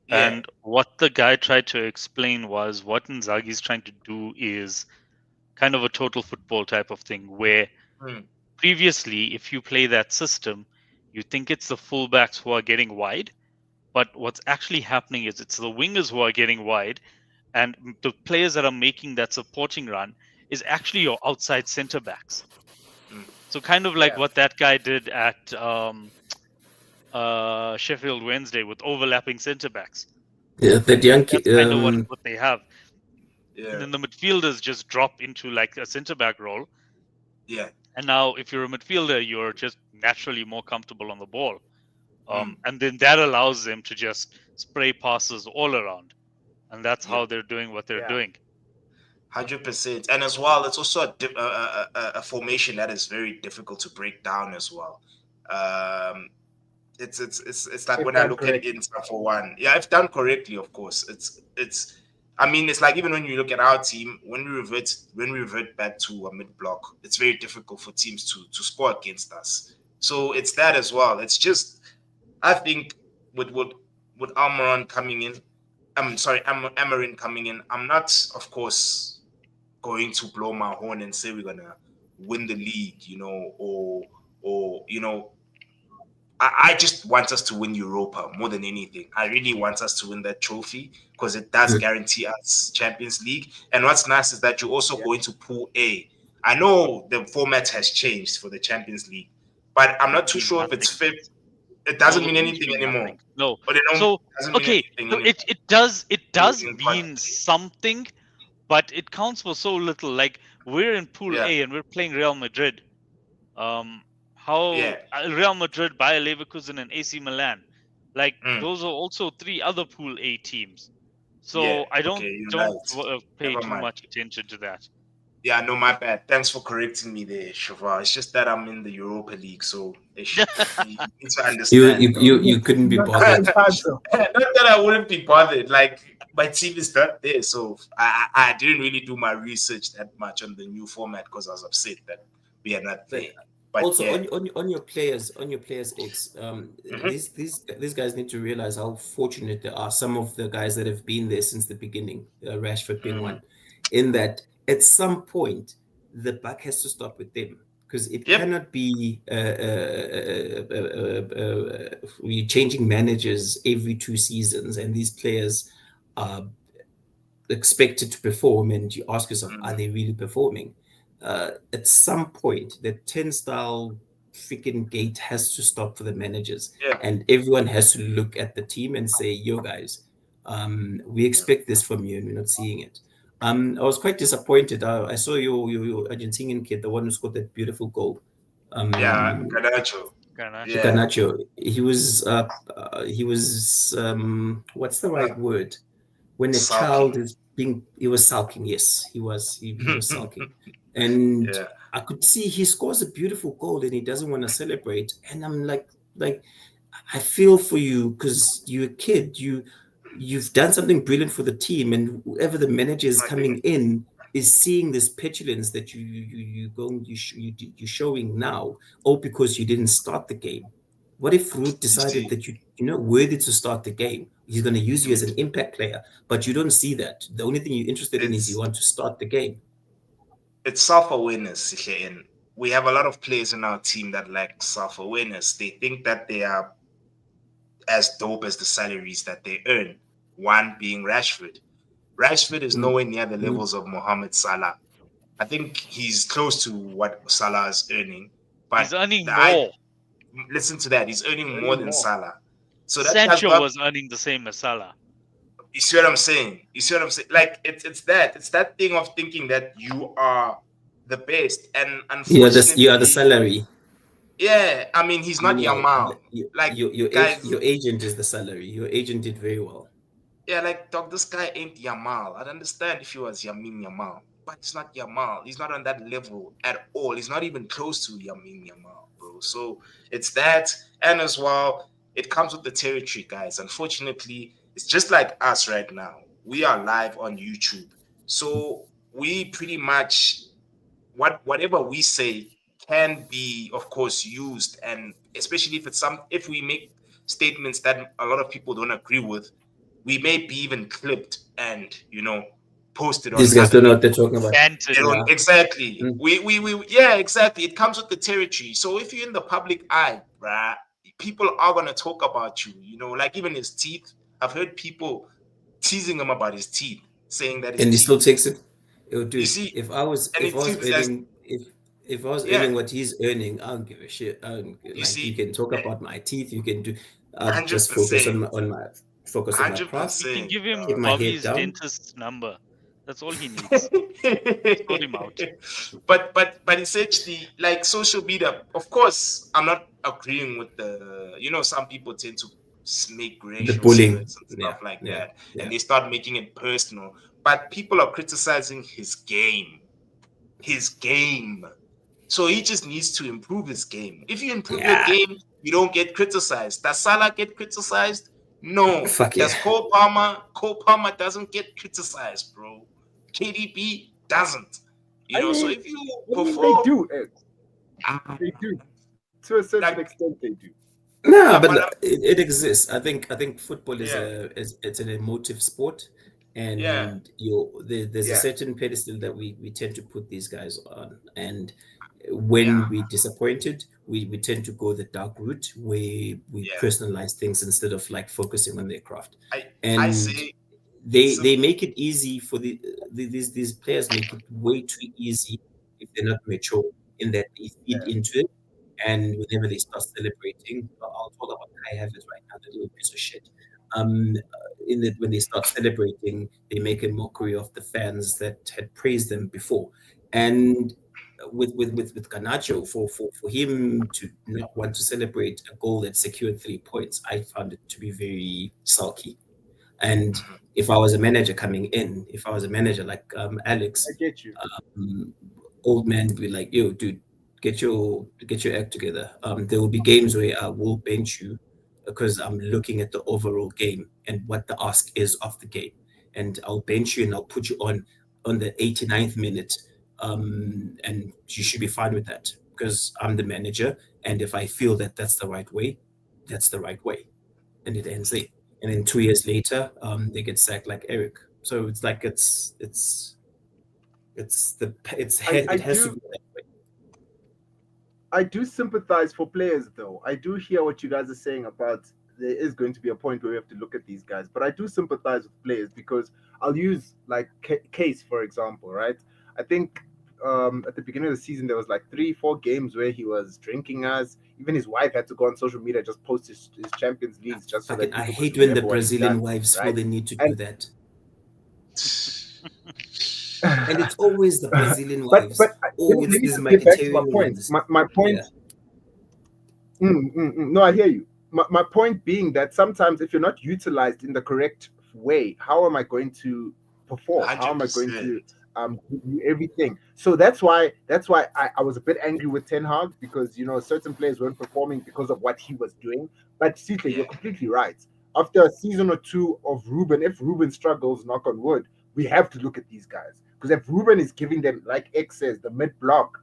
and what the guy tried to explain was what Inzaghi's trying to do is kind of a total football type of thing, where previously, if you play that system, you think it's the fullbacks who are getting wide, but what's actually happening is it's the wingers who are getting wide, and the players that are making that supporting run is actually your outside center backs. So kind of like what that guy did at Sheffield Wednesday with overlapping center backs. Yeah, that young kid. That's kind of what they have. Yeah. And then the midfielders just drop into like a center back role. Yeah. And now, if you're a midfielder, you're just naturally more comfortable on the ball. And then that allows them to just spray passes all around. And that's how they're doing what they're doing. 100%. And as well, it's also a formation that is very difficult to break down as well. It's like If when I done look correctly. at Inter for one. Yeah, if done correctly, of course. It's I mean, it's like even when you look at our team, when we revert back to a mid block, it's very difficult for teams to score against us. So it's that as well. It's just I think with Almiron coming in, I'm sorry, Amarin coming in, I'm not, of course, going to blow my horn and say we're gonna win the league, or I just want us to win Europa more than anything. I really want us to win that trophy because it does guarantee us Champions League. And what's nice is that you're also going to Pool A. I know the format has changed for the Champions League, but I'm not too Mean sure if it's nothing. fifth. It doesn't No, mean it anything mean anymore. nothing. No. But it So doesn't mean okay, anything so anymore. it does in mean quantity. something, but it counts for so little. Like we're in Pool Yeah. A and we're playing Real Madrid. How Yeah. Real Madrid, Bayer Leverkusen, and AC Milan, like Mm. those are also 3 other Pool A teams. So Yeah, I don't okay, you're pay Never too mind. much attention to that. Yeah, no, my bad. Thanks for correcting me there, Shavar. It's just that I'm in the Europa League, so you need to understand. bro. You couldn't be bothered. Not that I wouldn't be bothered. Like my team is not there, so I didn't really do my research that much on the new format because I was upset that we are not there. But Also, yeah. on your players, X, these guys need to realize how fortunate they are. Some of the guys that have been there since the beginning, Rashford being one, in that at some point the buck has to stop with them because it cannot be we changing managers every 2 seasons and these players are expected to perform, and you ask yourself, are they really performing? At some point, the turnstile freaking gate has to stop for the managers, and everyone has to look at the team and say, "Yo, guys, we expect this from you, and we're not seeing it." I was quite disappointed. I saw your Argentinian kid, the one who scored that beautiful goal. Garnacho. Garnacho. He was what's the right word? When a Sulking. child is he was sulking. Yes, he was sulking. And I could see he scores a beautiful goal and he doesn't want to celebrate. And I'm like, I feel for you because you're a kid. You've done something brilliant for the team, and whoever the manager is coming in is seeing this petulance that you're showing now, all because you didn't start the game. What if Ruud decided that you're not worthy to start the game? He's going to use you as an impact player, but you don't see that. The only thing you're interested in is you want to start the game. It's self-awareness, and we have a lot of players in our team that lack self-awareness. They think that they are as dope as the salaries that they earn. One being Rashford. Rashford is nowhere near the levels of Mohamed Salah. I think he's close to what Salah is earning, but he's earning more. Listen to that. He's earning more than Salah. So that Sancho was earning the same as Salah. You see what I'm saying? Like it's that thing of thinking that you are the best, and unfortunately, you are the salary. Yeah, I mean he's not Yamal. Like your agent is the salary. Your agent did very well. Yeah, like dog, this guy ain't Yamal. I'd understand if he was Yamin Yamal, but it's not Yamal. He's not on that level at all. He's not even close to Yamin Yamal, bro. So it's that, and as well, it comes with the territory, guys. Unfortunately, it's just like us right now. We are live on YouTube, so we pretty much whatever we say can be, of course, used, and especially if we make statements that a lot of people don't agree with, we may be even clipped and posted on. These guys don't know what they're talking about. Exactly. Exactly. It comes with the territory. So if you're in the public eye, bruh, people are gonna talk about you. Like even his teeth. I've heard people teasing him about his teeth, saying that. And he still takes it. Dude, you see, if I was earning what he's earning, I don't give a shit. You can talk about my teeth. You can do. I'll just focus on my craft. You can give him Bobby's dentist's number. That's all he needs. Sort him out. But essentially, like social media, of course, I'm not agreeing with the. Some people tend to make racial bullying and stuff like that, and they start making it personal. But people are criticizing his game. So he just needs to improve his game. If you improve your game, you don't get criticized. Does Salah get criticized? No. Fuck Does yeah. Cole Palmer? Cole Palmer doesn't get criticized, bro. KDB doesn't. So if you they perform, do. They do. To a certain like, extent, they do. No, yeah, but but it exists. I think football is yeah, it's an emotive sport, yeah, and there's a yeah, certain pedestal that we tend to put these guys on. And yeah, when we're disappointed, we tend to go the dark route where we yeah. personalize things instead of like focusing on their craft. I And say they it's they simple. make it easy for these players make it way too easy if they're not mature in that they feed into it, and whenever they start celebrating, I'll talk about Kai Havertz right now, the little piece of shit. In that when they start celebrating, they make a mockery of the fans that had praised them before. And with Garnacho, for him to not want to celebrate a goal that secured 3 points, I found it to be very sulky. And Mhm. if I was a manager coming in, if I was a manager like I Alex, get you. um, old man would be like, "Yo, dude, get your act together." There will be games where I will bench you because I'm looking at the overall game and what the ask is of the game, and I'll bench you and I'll put you on the 89th minute, and you should be fine with that because I'm the manager, and if I feel that that's the right way, that's the right way, and it ends there. And then 2 years later, they get sacked like Eric. So it's like I it has to do go that way. I do sympathize for players, though. I do hear what you guys are saying about there is going to be a point where we have to look at these guys, but I do sympathize with players because I'll use like Case for example, right? I think at the beginning of the season there was like 3-4 games where he was drinking us. Even his wife had to go on social media just post his Champions Leagues just so that Fucking, I people could hate when the remember what he's Brazilian done, wives feel right? the need to do And that. And it's always the Brazilian but wives. let Oh, me it's let me these just get back to my Mkhitaryan point. ones. My Yeah. point. No, I hear you. My point being that sometimes if you're not utilized in the correct way, how am I going to perform? How am I going 100%. to give you everything? So that's why I was a bit angry with Ten Hag because certain players weren't performing because of what he was doing. But Sitle, Yeah, you're completely right. After a season or two of Ruben, if Ruben struggles, knock on wood, we have to look at these guys. Because if Ruben is giving them, like X says, the mid block,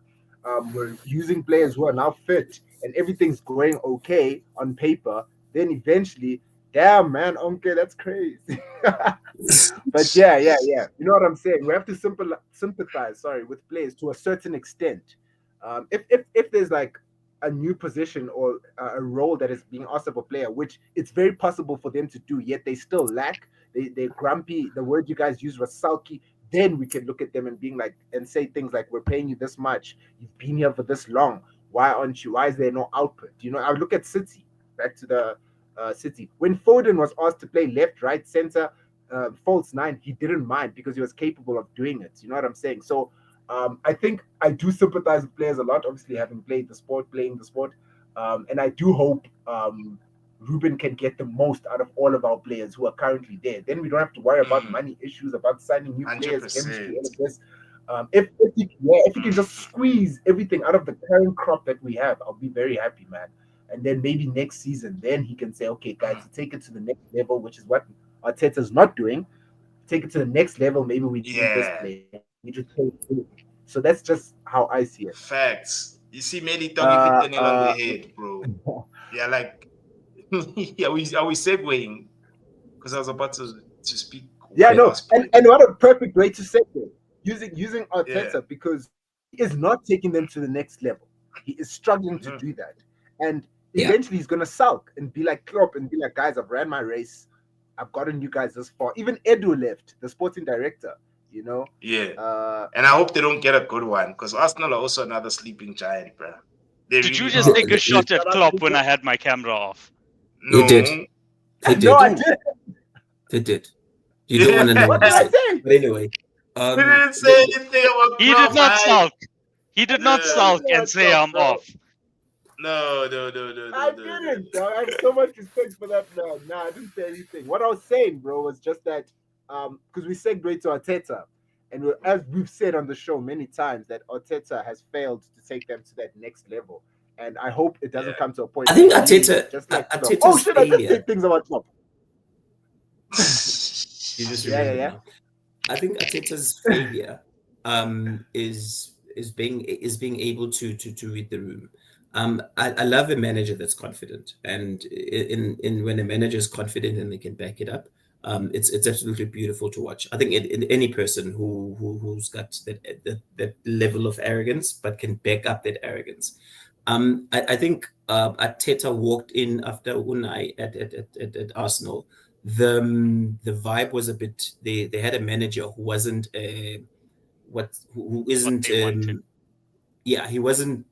we're using players who are now fit and everything's going okay on paper, then eventually, damn man, okay, that's crazy. But yeah. You know what I'm saying? We have to sympathize, sorry, with players to a certain extent. If there's like a new position or a role that is being asked of a player, which it's very possible for them to do, yet they still lack. They're grumpy. The word you guys used was sulky. Then we can look at them and being like and say things like, "We're paying you this much. You've been here for this long. Why aren't you? Why is there no output?" I look at City. Back to the City. When Foden was asked to play left, right, center, false nine, he didn't mind because he was capable of doing it. You know what I'm saying? So I think I do sympathize with players a lot, obviously having playing the sport. And I do hope Ruben can get the most out of all of our players who are currently there. Then we don't have to worry about money issues, about signing new players, chemistry, all 100%. of this. If you can just squeeze everything out of the current crop that we have, I'll be very happy, man. And then maybe next season, then he can say, okay, guys, to take it to the next level, which is what Arteta's not doing. Take it to the next level. Maybe we need this Yeah, player. We just so that's just how I see it. facts. You see, Melly Dog, you hit Uh, the nail on the uh, head, bro. Yeah, like, are we segueing? Because I was about to speak yeah, one Yeah. no, last and point. and what a perfect way to segue using Yeah. Arteta because he is not taking them to the next level. He is struggling to Mhm. do that, and Yeah. eventually he's gonna sulk and be like Klopp and be like, guys, I've ran my race. I've gotten you guys this far. Even Edu left, the sporting director. You know, Yeah. uh, And I hope they don't get a good one because Arsenal are also another sleeping giant, bro. They Did you really just are. take a They, shot at shout out Klopp to when I had my camera off? they did. No. They no, did. I did. They did. You don't want to know What what they did I said. say? But anyway, He didn't say let, anything about He did Klopp. not sulk. He I did didn't not say No, sulk anything and about say Klopp, I'm bro. off. I no. didn't. I have so much respect for that man. Nah, I didn't say anything. What I was saying, bro, was just that because we segued to Arteta, and as we've said on the show many times, that Arteta has failed to take them to that next level. And I hope it doesn't come to a point. I think where he, Arteta- just like Klopp. Arteta's Oh shit! I did failure- say things about Klopp. You just Yeah, remember yeah. now. I think Arteta's failure is being able to read the room. I love a manager that's confident, and in when a manager is confident and they can back it up, it's absolutely beautiful to watch. I think in any person who's got that level of arrogance but can back up that arrogance. I think Arteta walked in after Unai at Arsenal. The vibe was a bit. They had a manager who wasn't who isn't they wanted. he wasn't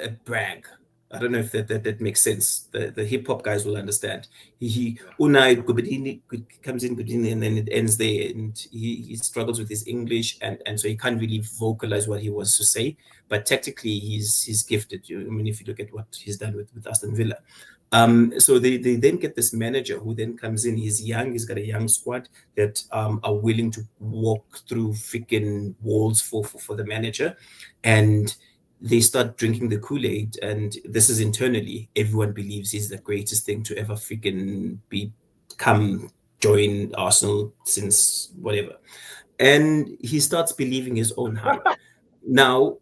a brag. I don't know if that makes sense. The hip hop guys will understand. He Unai Gubadini comes in Gubadini and then it ends there, and he struggles with his English and so he can't really vocalize what he wants to say. But tactically, he's gifted. I mean, if you look at what he's done with Aston Villa. So they then get this manager who then comes in. He's young. He's got a young squad that are willing to walk through freaking walls for the manager, and they start drinking the Kool-Aid. And this is internally. Everyone believes he's the greatest thing to ever freaking join Arsenal since whatever, and he starts believing his own hype. Now,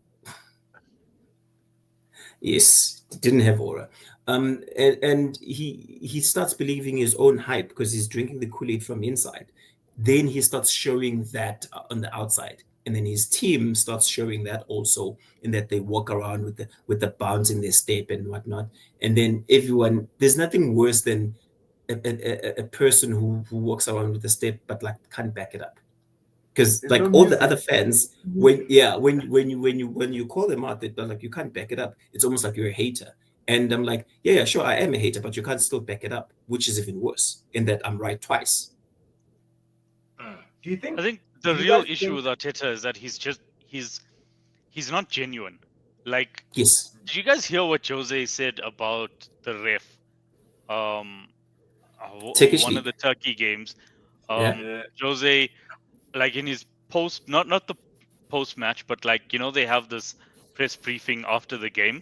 yes, didn't have aura. And he starts believing his own hype because he's drinking the Kool-Aid from inside. Then he starts showing that on the outside, and then his team starts showing that also, in that they walk around with the bounce in their step and whatnot. And then everyone, there's nothing worse than a person who walks around with a step but like can't back it up. Because There's like no all the music. other fans, when you call them out, they're like, you can't back it up. It's almost like you're a hater. And I'm like, yeah, sure, I am a hater, but you can't still back it up, which is even worse in that I'm right twice. Do you think? I think the Do you real guys issue think- with Arteta is that he's not genuine. Like, Yes. did you guys hear what Jose said about the ref? Turkish One league. of the Turkey games. Yeah. Jose, like in his post, not the post match, but like they have this press briefing after the game.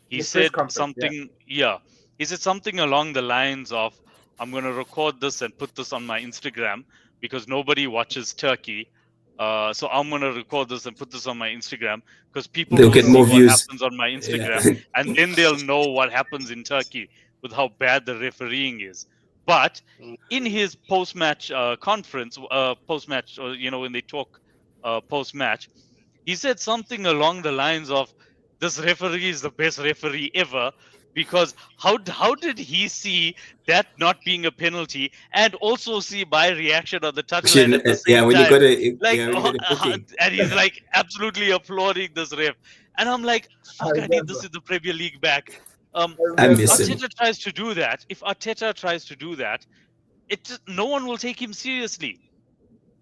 He The press said conference, something. Yeah, he said something along the lines of, "I'm going to record this and put this on my Instagram because nobody watches Turkey. So I'm going to record this and put this on my Instagram because people They'll will get see more what views. happens on my Instagram, Yeah. and then they'll know what happens in Turkey with how bad the refereeing is." But in his post-match conference, post-match, or when they talk post-match, he said something along the lines of, "This referee is the best referee ever." Because how did he see that not being a penalty and also see my reaction on the touchline at the same Yeah, when time? you got a Like, when you got a booking. and he's like absolutely applauding this ref, and I'm like, fuck, I need this in the Premier League back. I miss him. Arteta tries to do that. If Arteta tries to do that, no one will take him seriously.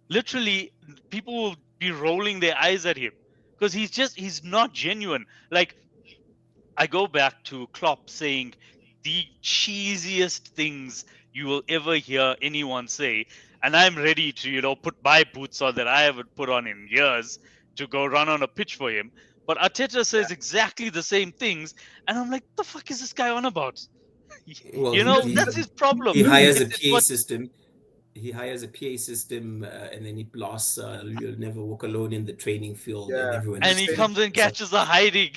Literally, people will be rolling their eyes at him because he's not genuine. Like, I go back to Klopp saying the cheesiest things you will ever hear anyone say, and I'm ready to put my boots on that I haven't put on in years to go run on a pitch for him. But Arteta says exactly the same things, and I'm like, the fuck is this guy on about? Well, That's his problem. He hires a It's PA what- system. He hires a PA system, and then he blasts. You'll never walk alone in the training field, and Yeah. everyone. and he just- comes and catches a hiding.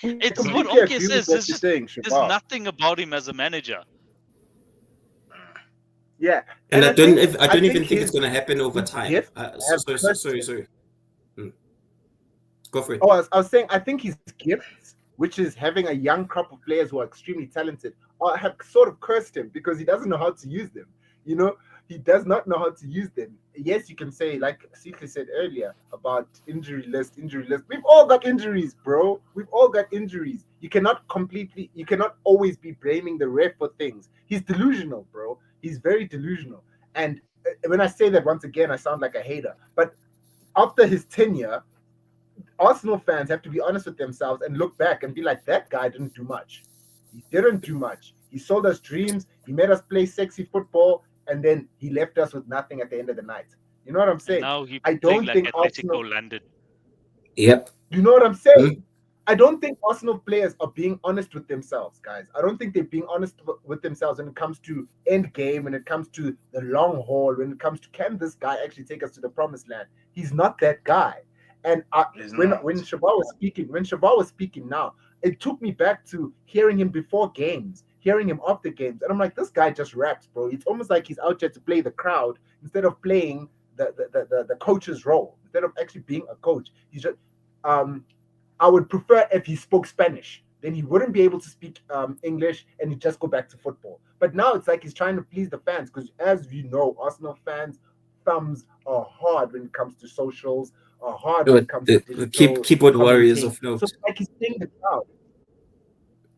It's what Completely OK agree with says. what There's you're saying, there's Shabab. nothing about him as a manager. Yeah, And I don't even think his- it's going to happen over his time. gift Sorry. Go for it. Oh, I was saying, I think his gifts, which is having a young crop of players who are extremely talented, have sort of cursed him because he doesn't know how to use them. He does not know how to use them. Yes, you can say, like Sikli said earlier, about injury list. We've all got injuries, bro. We've all got injuries. You cannot always be blaming the ref for things. He's delusional, bro. He's very delusional. And when I say that, once again, I sound like a hater. But after his tenure, Arsenal fans have to be honest with themselves and look back and be like, that guy didn't do much. He didn't do much. He sold us dreams. He made us play sexy football. And then he left us with nothing at the end of the night. You know what I'm saying? Now he I playing don't like think Atletico Arsenal- landed. Yep. You know what I'm saying? I don't think Arsenal players are being honest with themselves, guys. I don't think they're being honest with themselves when it comes to end game, when it comes to the long haul, when it comes to can this guy actually take us to the promised land? He's not that guy. And He's when not. Shabar was speaking now, it took me back to hearing him before games, hearing him after games, and I'm like, this guy just raps, bro. It's almost like he's out there to play the crowd instead of playing the coach's role, instead of actually being a coach. He's just um I would prefer if he spoke Spanish. Then he wouldn't be able to speak English and he'd just go back to football. But now it's like he's trying to please the fans because, as you know, Arsenal fans' thumbs are hard when it comes to socials, are hard when it comes to The digital keyboard warriors commenting. of note. So it's like he's playing the crowd.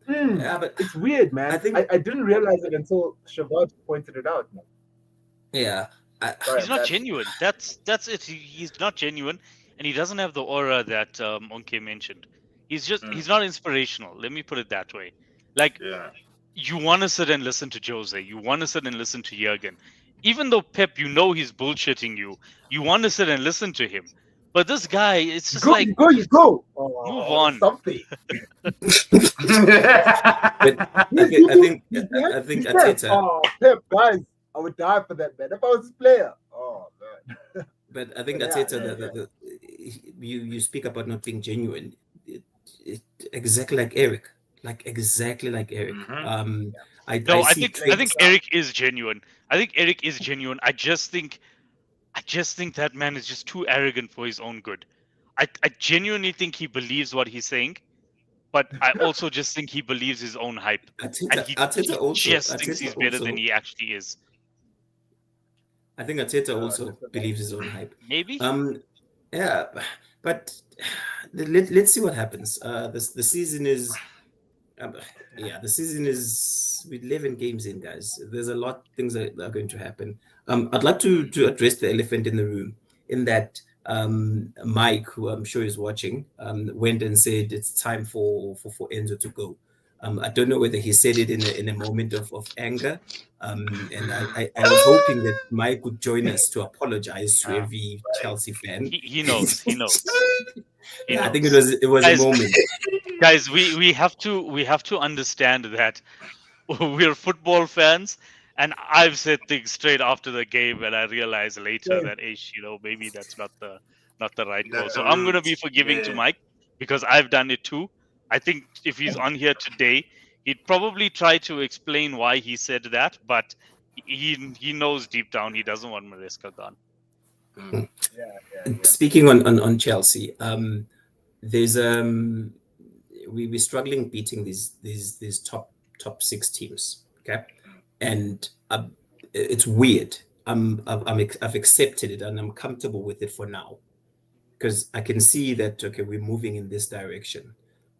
Yeah, but It's weird, man. I think I didn't realize it until Shabbat pointed it out. Man. yeah, Sorry, He's not genuine. That's it. He's not genuine, and he doesn't have the aura that Onke mentioned. He's not inspirational. Let me put it that way. Like Yeah. you want to sit and listen to Jose. You want to sit and listen to Jurgen. Even though Pep, you know he's bullshitting you. You want to sit and listen to him. But this guy, it's just like go. move on. Something. but I think Arteta. Oh, Pep, guys, I would die for that, man. If I was his player. Oh, man. But I think Yeah, Arteta, you speak about not being genuine. Exactly like Eric, exactly like Eric. Mhm. I think traits- Eric is genuine. I think Eric is genuine. I just think that man is just too arrogant for his own good. I genuinely think he believes what he's saying, but I also just think he believes his own hype, and he just thinks he's better than he actually is. I think Arteta also believes his own hype. Maybe. Yeah, but let's see what happens. The season is, the season is with 11 games in, guys. There's a lot of things that are going to happen. I'd like to address the elephant in the room, in that Mike, who I'm sure is watching, went and said it's time for Enzo to go. I don't know whether he said it in a moment of anger. And I was hoping that Mike would join us to apologize to every Chelsea fan. He knows. He knows. I think it was guys, a moment. Guys, we have to understand that we're football fans, and I've said things straight after the game, and I realized later that maybe that's not the right call. So I'm gonna be forgiving to Mike because I've done it too. I think if he's on here today, he'd probably try to explain why he said that, but he knows deep down he doesn't want Maresca gone. Yeah. Speaking on Chelsea, there's we're struggling beating these top six teams. Okay, and it's weird. I've accepted it and I'm comfortable with it for now, because I can see that we're moving in this direction.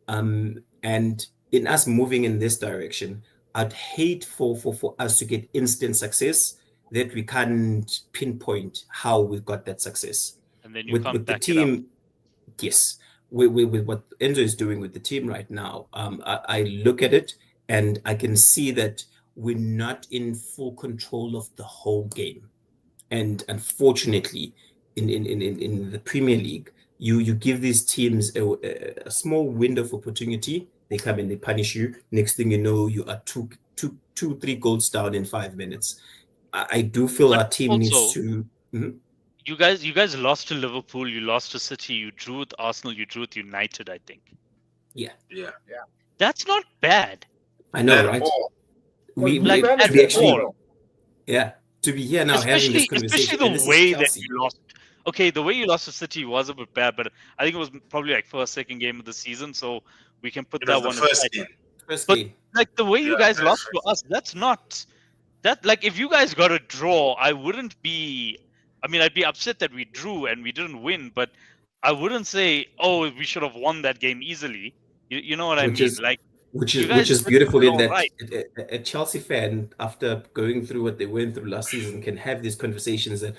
And in us moving in this direction, I'd hate for us to get instant success that we can't pinpoint how we got that success. And then you with can't the back team. it up. Yes, with what Enzo is doing with the team right now, I look at it and I can see that we're not in full control of the whole game. And unfortunately, in the Premier League, you give these teams a small window of opportunity. They come and they punish you. Next thing you know, you are 3 goals down in 5 minutes. I do feel our team also, needs to. Mhm. You guys lost to Liverpool. You lost to City. You drew with Arsenal. You drew with United, I think. Yeah. That's not bad. I know, right? We actually, to be here now having this conversation. Especially the way that you lost. Okay, the way you lost to City was a bit bad, but I think it was probably like first, second game of the season, so we can put that one aside. But like the way you guys lost to us, that's not that. Like if you guys got a draw, I'd be upset that we drew and we didn't win, but I wouldn't say, oh, we should have won that game easily. You know what I mean? Which is beautiful in that a Chelsea fan, after going through what they went through last season, can have these conversations that,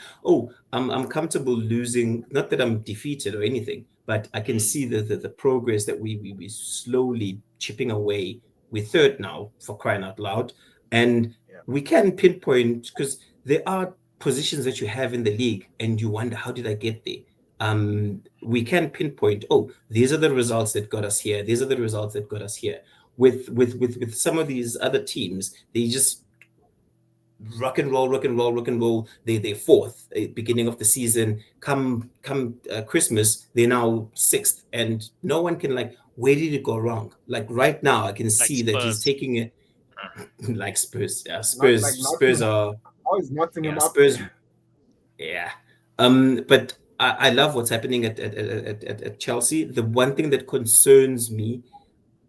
I'm comfortable losing, not that I'm defeated or anything, but I can see the progress that we slowly chipping away. We're third now, for crying out loud, and we can pinpoint, because there are positions that you have in the league and you wonder, how did I get there? we can pinpoint, oh, these are the results that got us here. These are the results that got us here. With some of these other teams, they just rock and roll. They're fourth beginning of the season. Come Christmas, they're now sixth, and no one can where did it go wrong? Like right now, I can see that he's taking it like Spurs. Yeah, Spurs are. How is Nottingham up? Spurs. Yeah. But I love what's happening at Chelsea. The one thing that concerns me,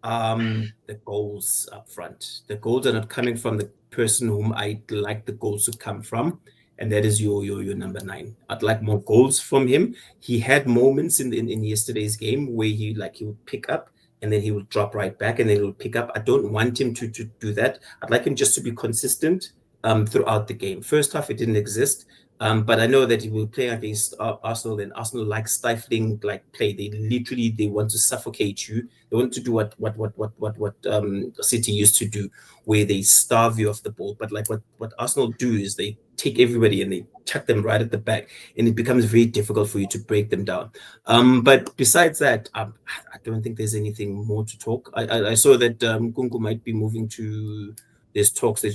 the goals up front. The goals are not coming from the person whom I'd like the goals to come from, and that is your number 9. I'd like more goals from him. He had moments in yesterday's game where he would pick up and then he would drop right back and then he would pick up. I don't want him to do that. I'd like him just to be consistent throughout the game. First half, it didn't exist. But I know that he will play against Arsenal, and Arsenal like stifling play. They want to suffocate you. They want to do what City used to do, where they starve you off the ball. But what Arsenal do is they take everybody and they chuck them right at the back, and it becomes very difficult for you to break them down. But besides that, I don't think there's anything more to talk. I saw that Nkunku might be moving to. There's talks that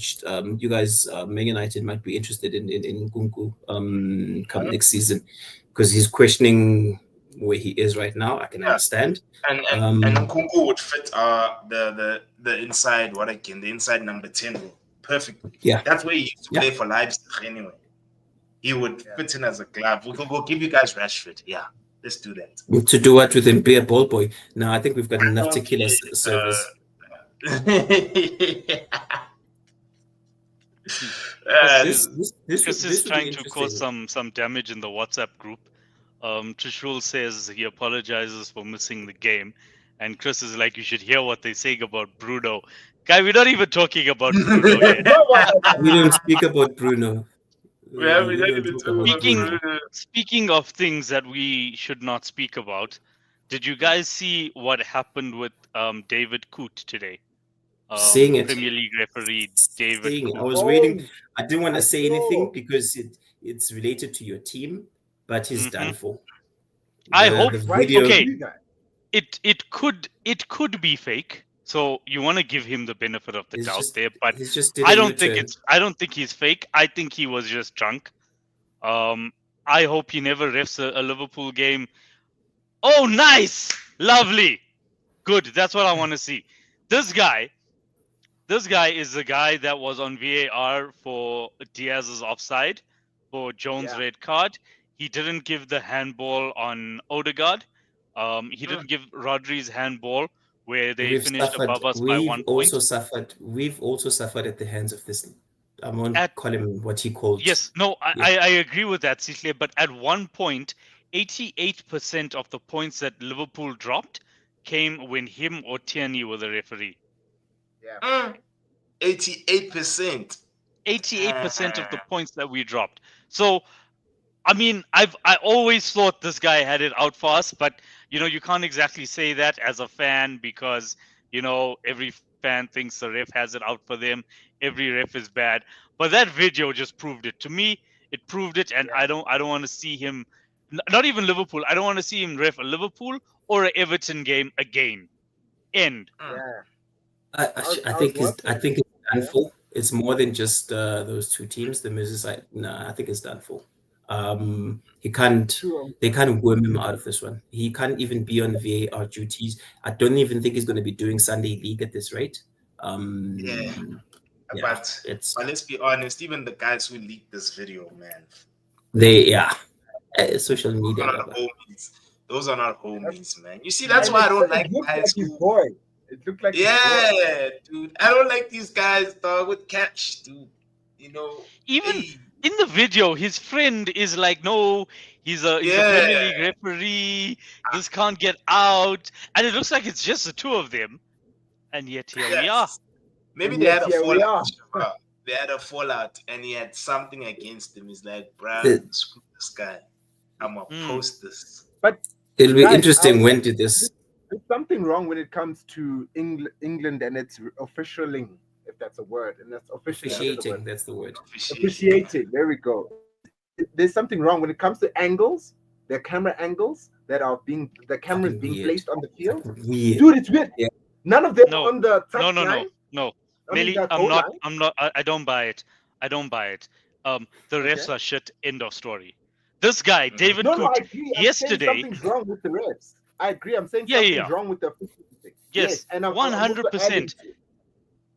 you guys, Man United, might be interested in Nkunku come next season, because he's questioning where he is right now. I can understand. And Nkunku would fit the inside the inside number 10 role perfectly. Yeah, that's where he used to play for Leipzig anyway. He would fit in as a glove. We'll give you guys Rashford. Yeah, let's do that. To do what with him? Be a ball boy. No, I think we've got enough to kill us service. Chris is trying to cause some damage in the WhatsApp group. Trishul says he apologizes for missing the game, and Chris is like, you should hear what they're saying about Bruno. Guy, we're not even talking about Bruno yet. We don't speak about Bruno. Speaking of things that we should not speak about, did you guys see what happened with David Coote today? Seeing it. Premier League referee David Coote. I was waiting. I didn't want to say anything because it's related to your team, but he's done for. I hope. Okay. It could be fake. So you want to give him the benefit of the doubt there, but I don't think he's fake. I think he was just drunk. I hope he never refs a Liverpool game. Oh, nice, lovely, good. That's what I want to see. This guy is the guy that was on VAR for Diaz's offside, for Jones' red card. He didn't give the handball on Odegaard. He didn't give Rodri's handball where they finished above us by 1 point. We've also suffered at the hands of this. I won't call him what he called. Yes, no, I agree with that, Sisley. But at one point, 88% of the points that Liverpool dropped came when him or Tierney were the referee. Yeah. 88%. 88% of the points that we dropped. So, I mean, I always thought this guy had it out for us, but you can't exactly say that as a fan because every fan thinks the ref has it out for them. Every ref is bad, but that video just proved it to me. It proved it, and I don't want to see him. Not even Liverpool. I don't want to see him ref a Liverpool or an Everton game again. End. I think it's done for. It's more than just those two teams. The Merseyside. No, I think it's done for. They can't worm him out of this one. He can't even be on VAR duties. I don't even think he's going to be doing Sunday League at this rate. But let's be honest, even the guys who leaked this video, man, social media. Those are not homies, man. You see, that's why I don't like guys who. It looked like dude. I don't like these guys, dog, with catch, dude. Even in the video, his friend is like, no, he's a Premier League referee. This can't get out, and it looks like it's just the two of them, and yet here we are. Maybe they had a fallout. They had a fallout, and he had something against him. He's like, bro, screw this guy. I'm gonna post this. But it'll be interesting. When did this? There's something wrong when it comes to England and its officialing, if that's a word, and that's officiating. That's the word. Officiating. There we go. There's something wrong when it comes to angles. the camera angles that are the cameras Fucking being weird. placed on the field. Weird. Dude, it's weird. Yeah. None of them No. are on the No, touch no, no, line. no. I mean, Melly, the I'm goal not. line. I'm not. I don't buy it. I don't buy it. The refs Okay. are shit. End of story. This guy, David No, I Coote, agree. I'm yesterday. saying something's wrong with the refs. I agree. I'm saying Yeah, something's yeah. wrong with the officiating. Yes, and I'm also adding 100%. to it.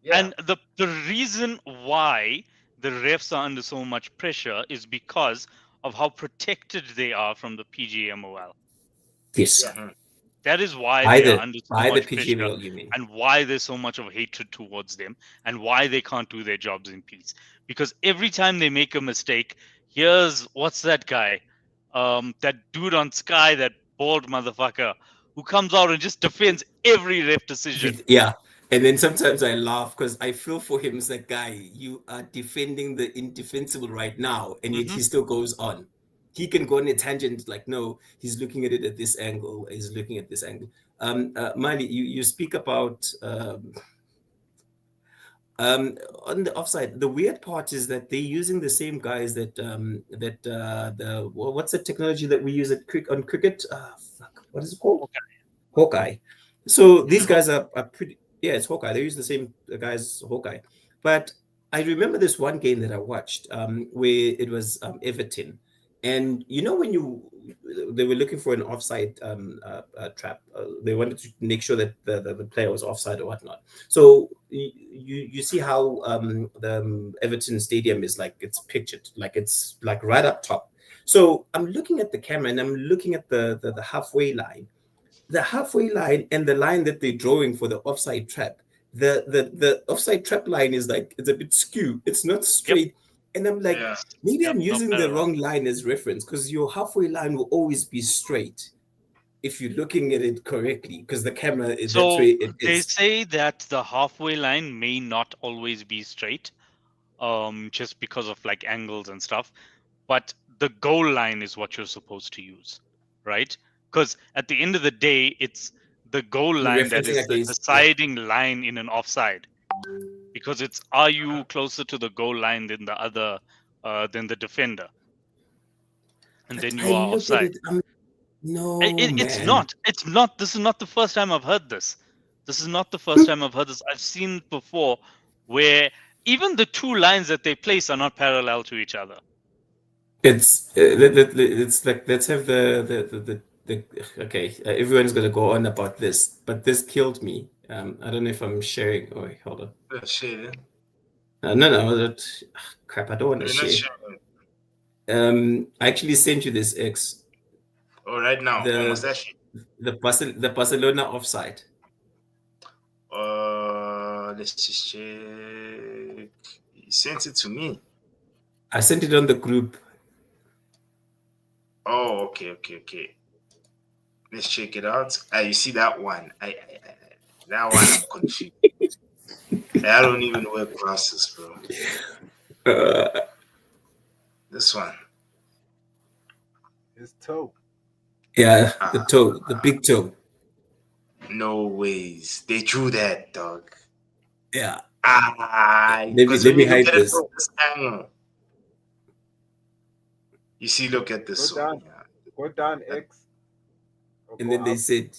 Yeah. And the reason why the refs are under so much pressure is because of how protected they are from the PGMOL. Yes. Yeah. That is why By they are the under so by the much pressure, PGMOL, you mean? and why there's so much of hatred towards them, and why they can't do their jobs in peace. Because every time they make a mistake, here's what's that guy, that dude on Sky, that bald motherfucker, who comes out and just defends every ref decision. Yeah. And then sometimes I laugh because I feel for him. It's like, guy, you are defending the indefensible right now, and yet he still goes on. He can go on a tangent, like, no, he's looking at it at this angle, he's looking at this angle. Mali, you speak about on the offside. The weird part is that they're using the same guys that what's the technology that we use on cricket? Fuck, what is it called? Hawkeye. So these guys are pretty. Yeah, it's Hawkeye. They use the same guys, Hawkeye. But I remember this one game that I watched where it was Everton, and you know when they were looking for an offside trap. They wanted to make sure that the player was offside or whatnot. So you see how the Everton Stadium is like, it's pictured like it's like right up top. So I'm looking at the camera and I'm looking at the halfway line. The halfway line and the line that they're drawing for the offside trap. The offside trap line is like, it's a bit skewed. It's not straight. And I'm like, maybe I'm using the wrong line as reference, because your halfway line will always be straight if you're looking at it correctly, because the camera is So that's where it is. they say that the halfway line may not always be straight, just because of like angles and stuff, but the goal line is what you're supposed to use, right? Because at the end of the day, it's the goal line that is the deciding line in an offside. Because it's, are you closer to the goal line than the other, than the defender, and then you are offside. No, it's not. It's not. This is not the first time I've heard this. This is not the first time I've heard this. I've seen it before, where even the two lines that they place are not parallel to each other. It's like, let's have the okay. Everyone's gonna go on about this, but this killed me. I don't know if I'm sharing. Oh, wait, hold on. Share. No. Crap. I don't want to share. I actually sent you this X. Oh, right now. The Barcelona offside. Let's just check. You sent it to me. I sent it on the group. Oh, okay. Let's check it out. You see that one? That one I'm confused. I don't even wear glasses, bro. This one. His toe. Yeah, the toe, the big toe. No ways. They drew that, dog. Yeah. Let me hide this. You see, look at this one. Go down, X. And then they said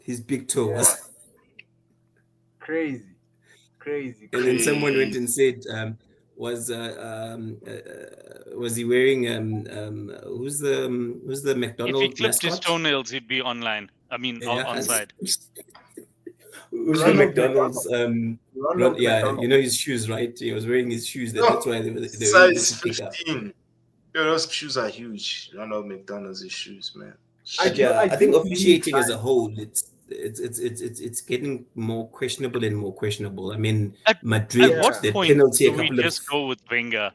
his big toe was crazy. And then someone went and said, was he wearing who's the McDonald's If he clipped mascot? his toenails, he'd be online. I mean, onside. Who's the McDonald's? McDonald. You know his shoes, right? He was wearing his shoes. That's why they were size 15. Yo, those shoes are huge. Ronald McDonald's shoes, man. I think officiating as a whole, it's getting more questionable and more questionable. I mean, Madrid, at what the point penalty. Do we just go with Wenger,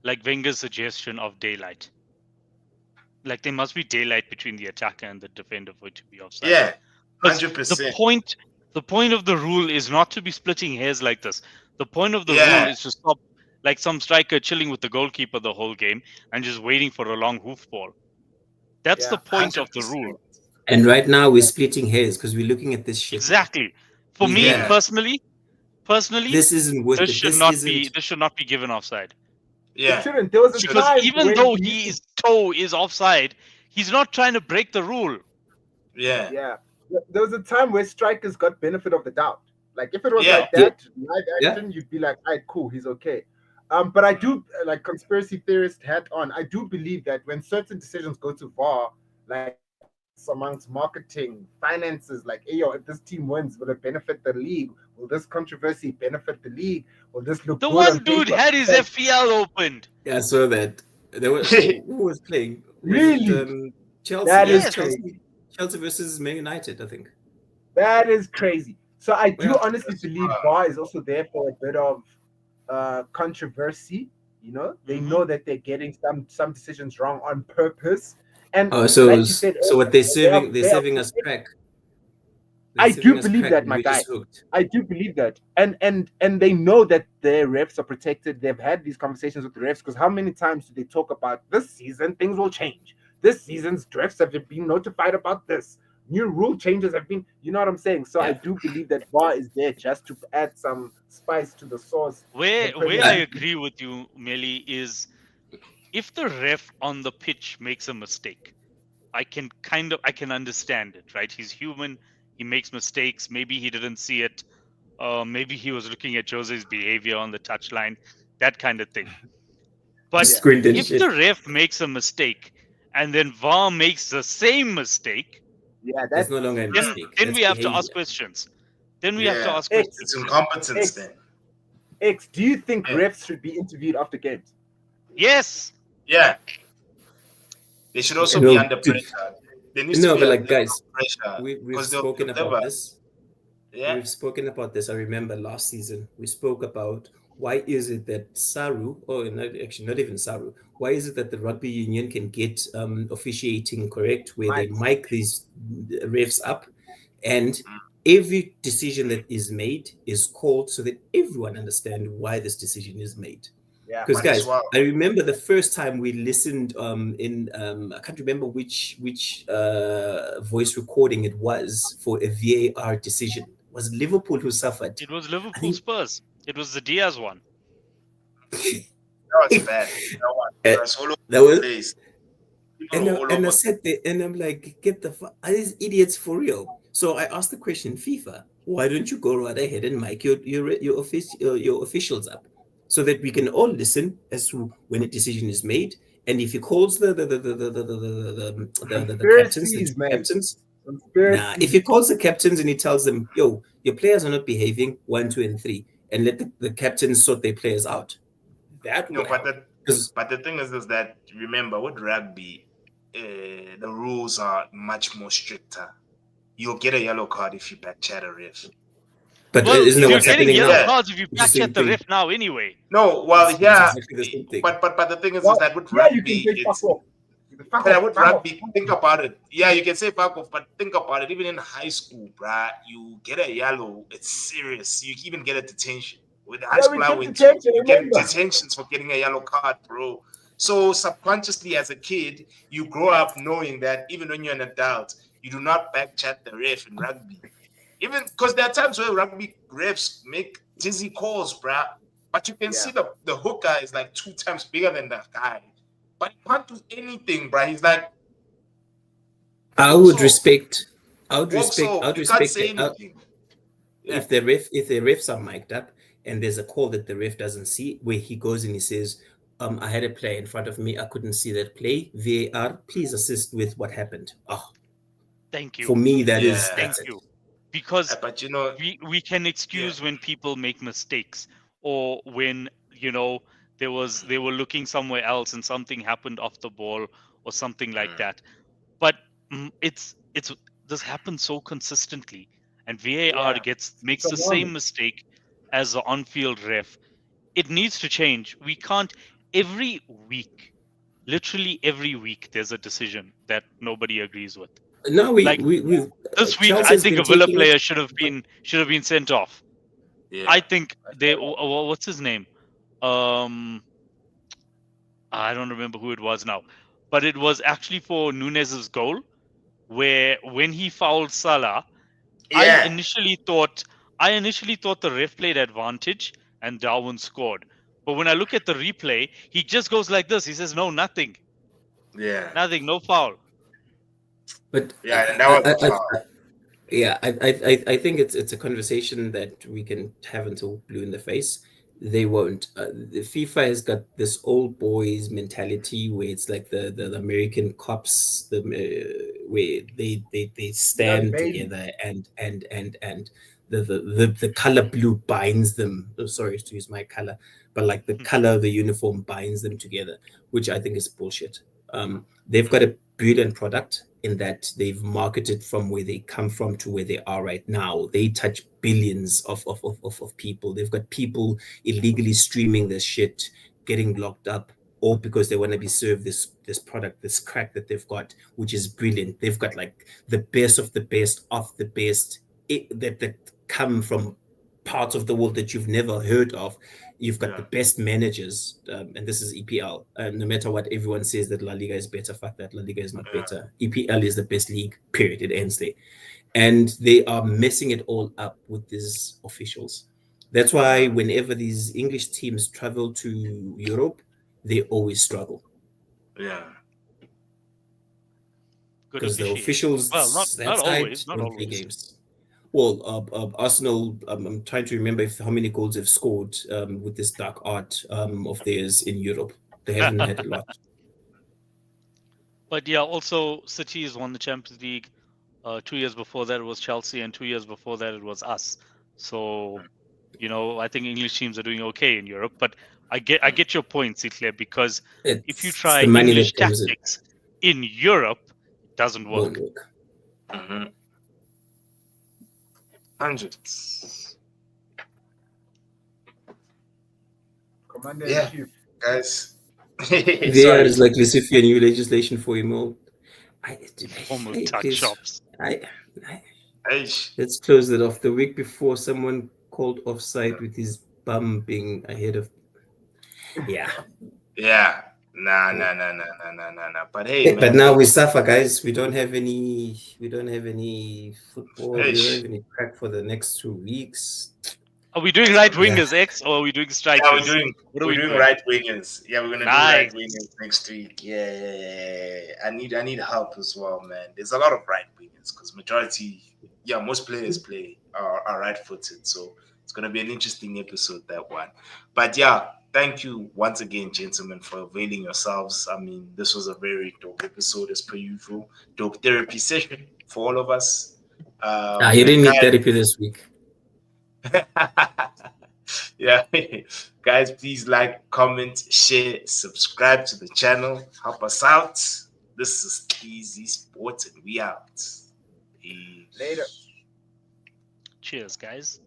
like Wenger's suggestion of daylight? Like there must be daylight between the attacker and the defender for it to be offside. Yeah, 100%. The point of the rule is not to be splitting hairs like this. The point of the rule is to stop, like some striker chilling with the goalkeeper the whole game and just waiting for a long hoofball. That's the point 100%. Of the rule. And right now we're splitting hairs because we're looking at this shit. Exactly. For me personally, this isn't worth this it. This should not be given offside. Yeah. It shouldn't. There was because even though his toe is offside, He's not trying to break the rule. Yeah. Yeah. There was a time where strikers got benefit of the doubt. Like if it was Yeah. like that, live Yeah. action, you'd be like, "Alright, cool, he's okay." But I do like conspiracy theorist hat on. I do believe that when certain decisions go to VAR, like amongst marketing, finances, like, hey, yo, if this team wins, will it benefit the league? Will this controversy benefit the league? Will this look The good one on dude paper? had his Like, FPL opened. Yeah, I saw that. There was who was playing? Was Really? it, Chelsea. That Yeah, is Yes. crazy. Chelsea versus Man United, I think. That is crazy. So I do Yeah. honestly believe VAR is also there for a bit of controversy. You know, they Mhm. know that they're getting some decisions wrong on purpose. And Oh, so like you said, so what earlier, they're they are serving us crack. They're I serving do us believe crack that, and my we're guy. just hooked. I do believe that, and they know that their refs are protected. They've had these conversations with the refs because how many times do they talk about this season things will change? This season's refs have been notified about this. New rule changes have been, you know what I'm saying? So I Yeah. do believe that VAR is there just to add some spice to the sauce. Where The Premier I League. agree with you, Melly, is if the ref on the pitch makes a mistake, I can understand it, right? He's human. He makes mistakes. Maybe he didn't see it. Maybe he was looking at Jose's behavior on the touchline, that kind of thing. But Yeah. Squint and if shit. the ref makes a mistake and then VAR makes the same mistake, Yeah, That's that's no longer a then mistake. then That's we have to ask behavior. questions. Then we have to Yeah. ask X. questions. It's incompetence X. then. X. Do you think Yeah. refs should be interviewed after games? Yes. Yeah. They should also No, be under dude. pressure. There needs to No, be but a like level guys, of pressure we've because they'll spoken about deliver. this. Yeah. We've spoken about this. I remember last season we spoke about why is it that Saru, actually not even Saru, why is it that the rugby union can get officiating correct where they Mics. mic these refs up, and every decision that is made is called so that everyone understand why this decision is made. Yeah. Because Might as guys, well. I remember the first time we listened in I can't remember which voice recording it was for a VAR decision. Was it Liverpool who suffered? It was Liverpool think- Spurs. It was the Diaz one. That was bad. That was all over That was, the place. People and, were all I over. sat there and I'm like, get the fuck, are these idiots for real? So I asked the question, FIFA, why don't you go right ahead and mic your officials up so that we can all listen as to when a decision is made, and if he calls the Conspiracies, mate. captains, Conspiracy. nah, if he calls the captains and he tells them, yo, your players are not behaving 1, 2, and 3, and let the captains sort their players out, that No, would but help. the thing is that remember with rugby, the rules are much more stricter. You'll get a yellow card if you back chat a ref. But Well, isn't that you're what's getting happening yellow now? Yeah. cards if you It's the back same at the thing. ref now anyway. No, well, It's yeah, exactly the same thing. but the thing is Well, that with yeah, you rugby, can say fuck it's off. Fuck yeah, off, with fuck off. rugby, think about it. Yeah, you can say fuck off, but think about it. Even in high school, bruh, you get a yellow, it's serious. You even get a detention. With the high Yeah, school we I get went detention, you get remember? detentions for getting a yellow card, bro. So subconsciously, as a kid, you grow up knowing that even when you're an adult, you do not back chat the ref in rugby. Even because there are times where rugby refs make dizzy calls, bruh. But you can Yeah. see the hooker is like 2 times bigger than that guy. But he can't do anything, bruh. He's like, I would So- respect. I would walks respect. off. I would You can't respect say it. anything. Yeah. If the refs are mic'd up and there's a call that the ref doesn't see, where he goes and he says, I had a play in front of me, I couldn't see that play. VAR, please assist with what happened. Oh, Thank you. for me, that's Yeah. Thank it. you. Because But you know, we can excuse when people make mistakes, or when they were looking somewhere else and something happened off the ball or something like that. But it's this happens so consistently, and VAR Yeah. makes It's the alarming. same mistake as the on-field ref. It needs to change. We can't every week, literally every week, there's a decision that nobody agrees with. No, Like, we This week, I Chelsea's think been a Villa taking it- player should have been sent off. yeah. I think what's his name? I don't remember who it was now, but it was actually for Nunez's goal, where when he fouled Salah, I yeah. initially thought the ref played advantage and Darwin scored. But when I look at the replay, he just goes like this. He says, "No, nothing, Yeah. no foul." But Yeah, and that was a foul. yeah, I think it's a conversation that we can have until blue in the face. They won't. The FIFA has got this old boys mentality where it's like the American cops, where they Young stand baby. together and the color blue binds them. Oh, sorry to use my color, but like the color of the uniform binds them together, which I think is bullshit. They've got a brilliant product in that they've marketed from where they come from to where they are right now. They touch billions of people. They've got people illegally streaming this shit, getting locked up, all because they want to be served this product, this crack that they've got, which is brilliant. They've got like the best of the best of the best that come from parts of the world that you've never heard of. You've got the best managers, and this is EPL. No matter what everyone says that La Liga is better, fuck that. La Liga is not better. EPL is the best league, period. It ends there. And they are messing it all up with these officials. That's why whenever these English teams travel to Europe, they always struggle. Yeah. Because the officials, not always, not don't play always. games. Well, Arsenal, I'm trying to remember how many goals they've scored with this dark art of theirs in Europe. They haven't had a lot. But yeah, also City has won the Champions League. 2 years before that it was Chelsea, and 2 years before that it was us. So, I think English teams are doing okay in Europe. But I get your point, Sinclair, because if you try English tactics in Europe, it doesn't work. Hundreds. Commander in Chief. Guys. There is like a new legislation for remote. Almost touch shops. Let's close it off. The week before, someone called offside with his bum being ahead of. Yeah. Yeah. Nah. But hey, man. But now we suffer, guys. We don't have any football. We don't have any crack for the next 2 weeks. Are we doing right wingers, X, or are we doing strikers? Yeah, we're doing right wingers. Yeah, we're gonna do right wingers next week. Yeah. I need help as well, man. There's a lot of right wingers because most players are right-footed. So it's gonna be an interesting episode, that one. But yeah, thank you once again, gentlemen, for availing yourselves. I mean, this was a very dope episode as per usual. Dope therapy session for all of us. You didn't need therapy this week. Yeah, guys, please like, comment, share, subscribe to the channel, help us out. This is Easy Sports, and we out. Peace. Later. Cheers, guys.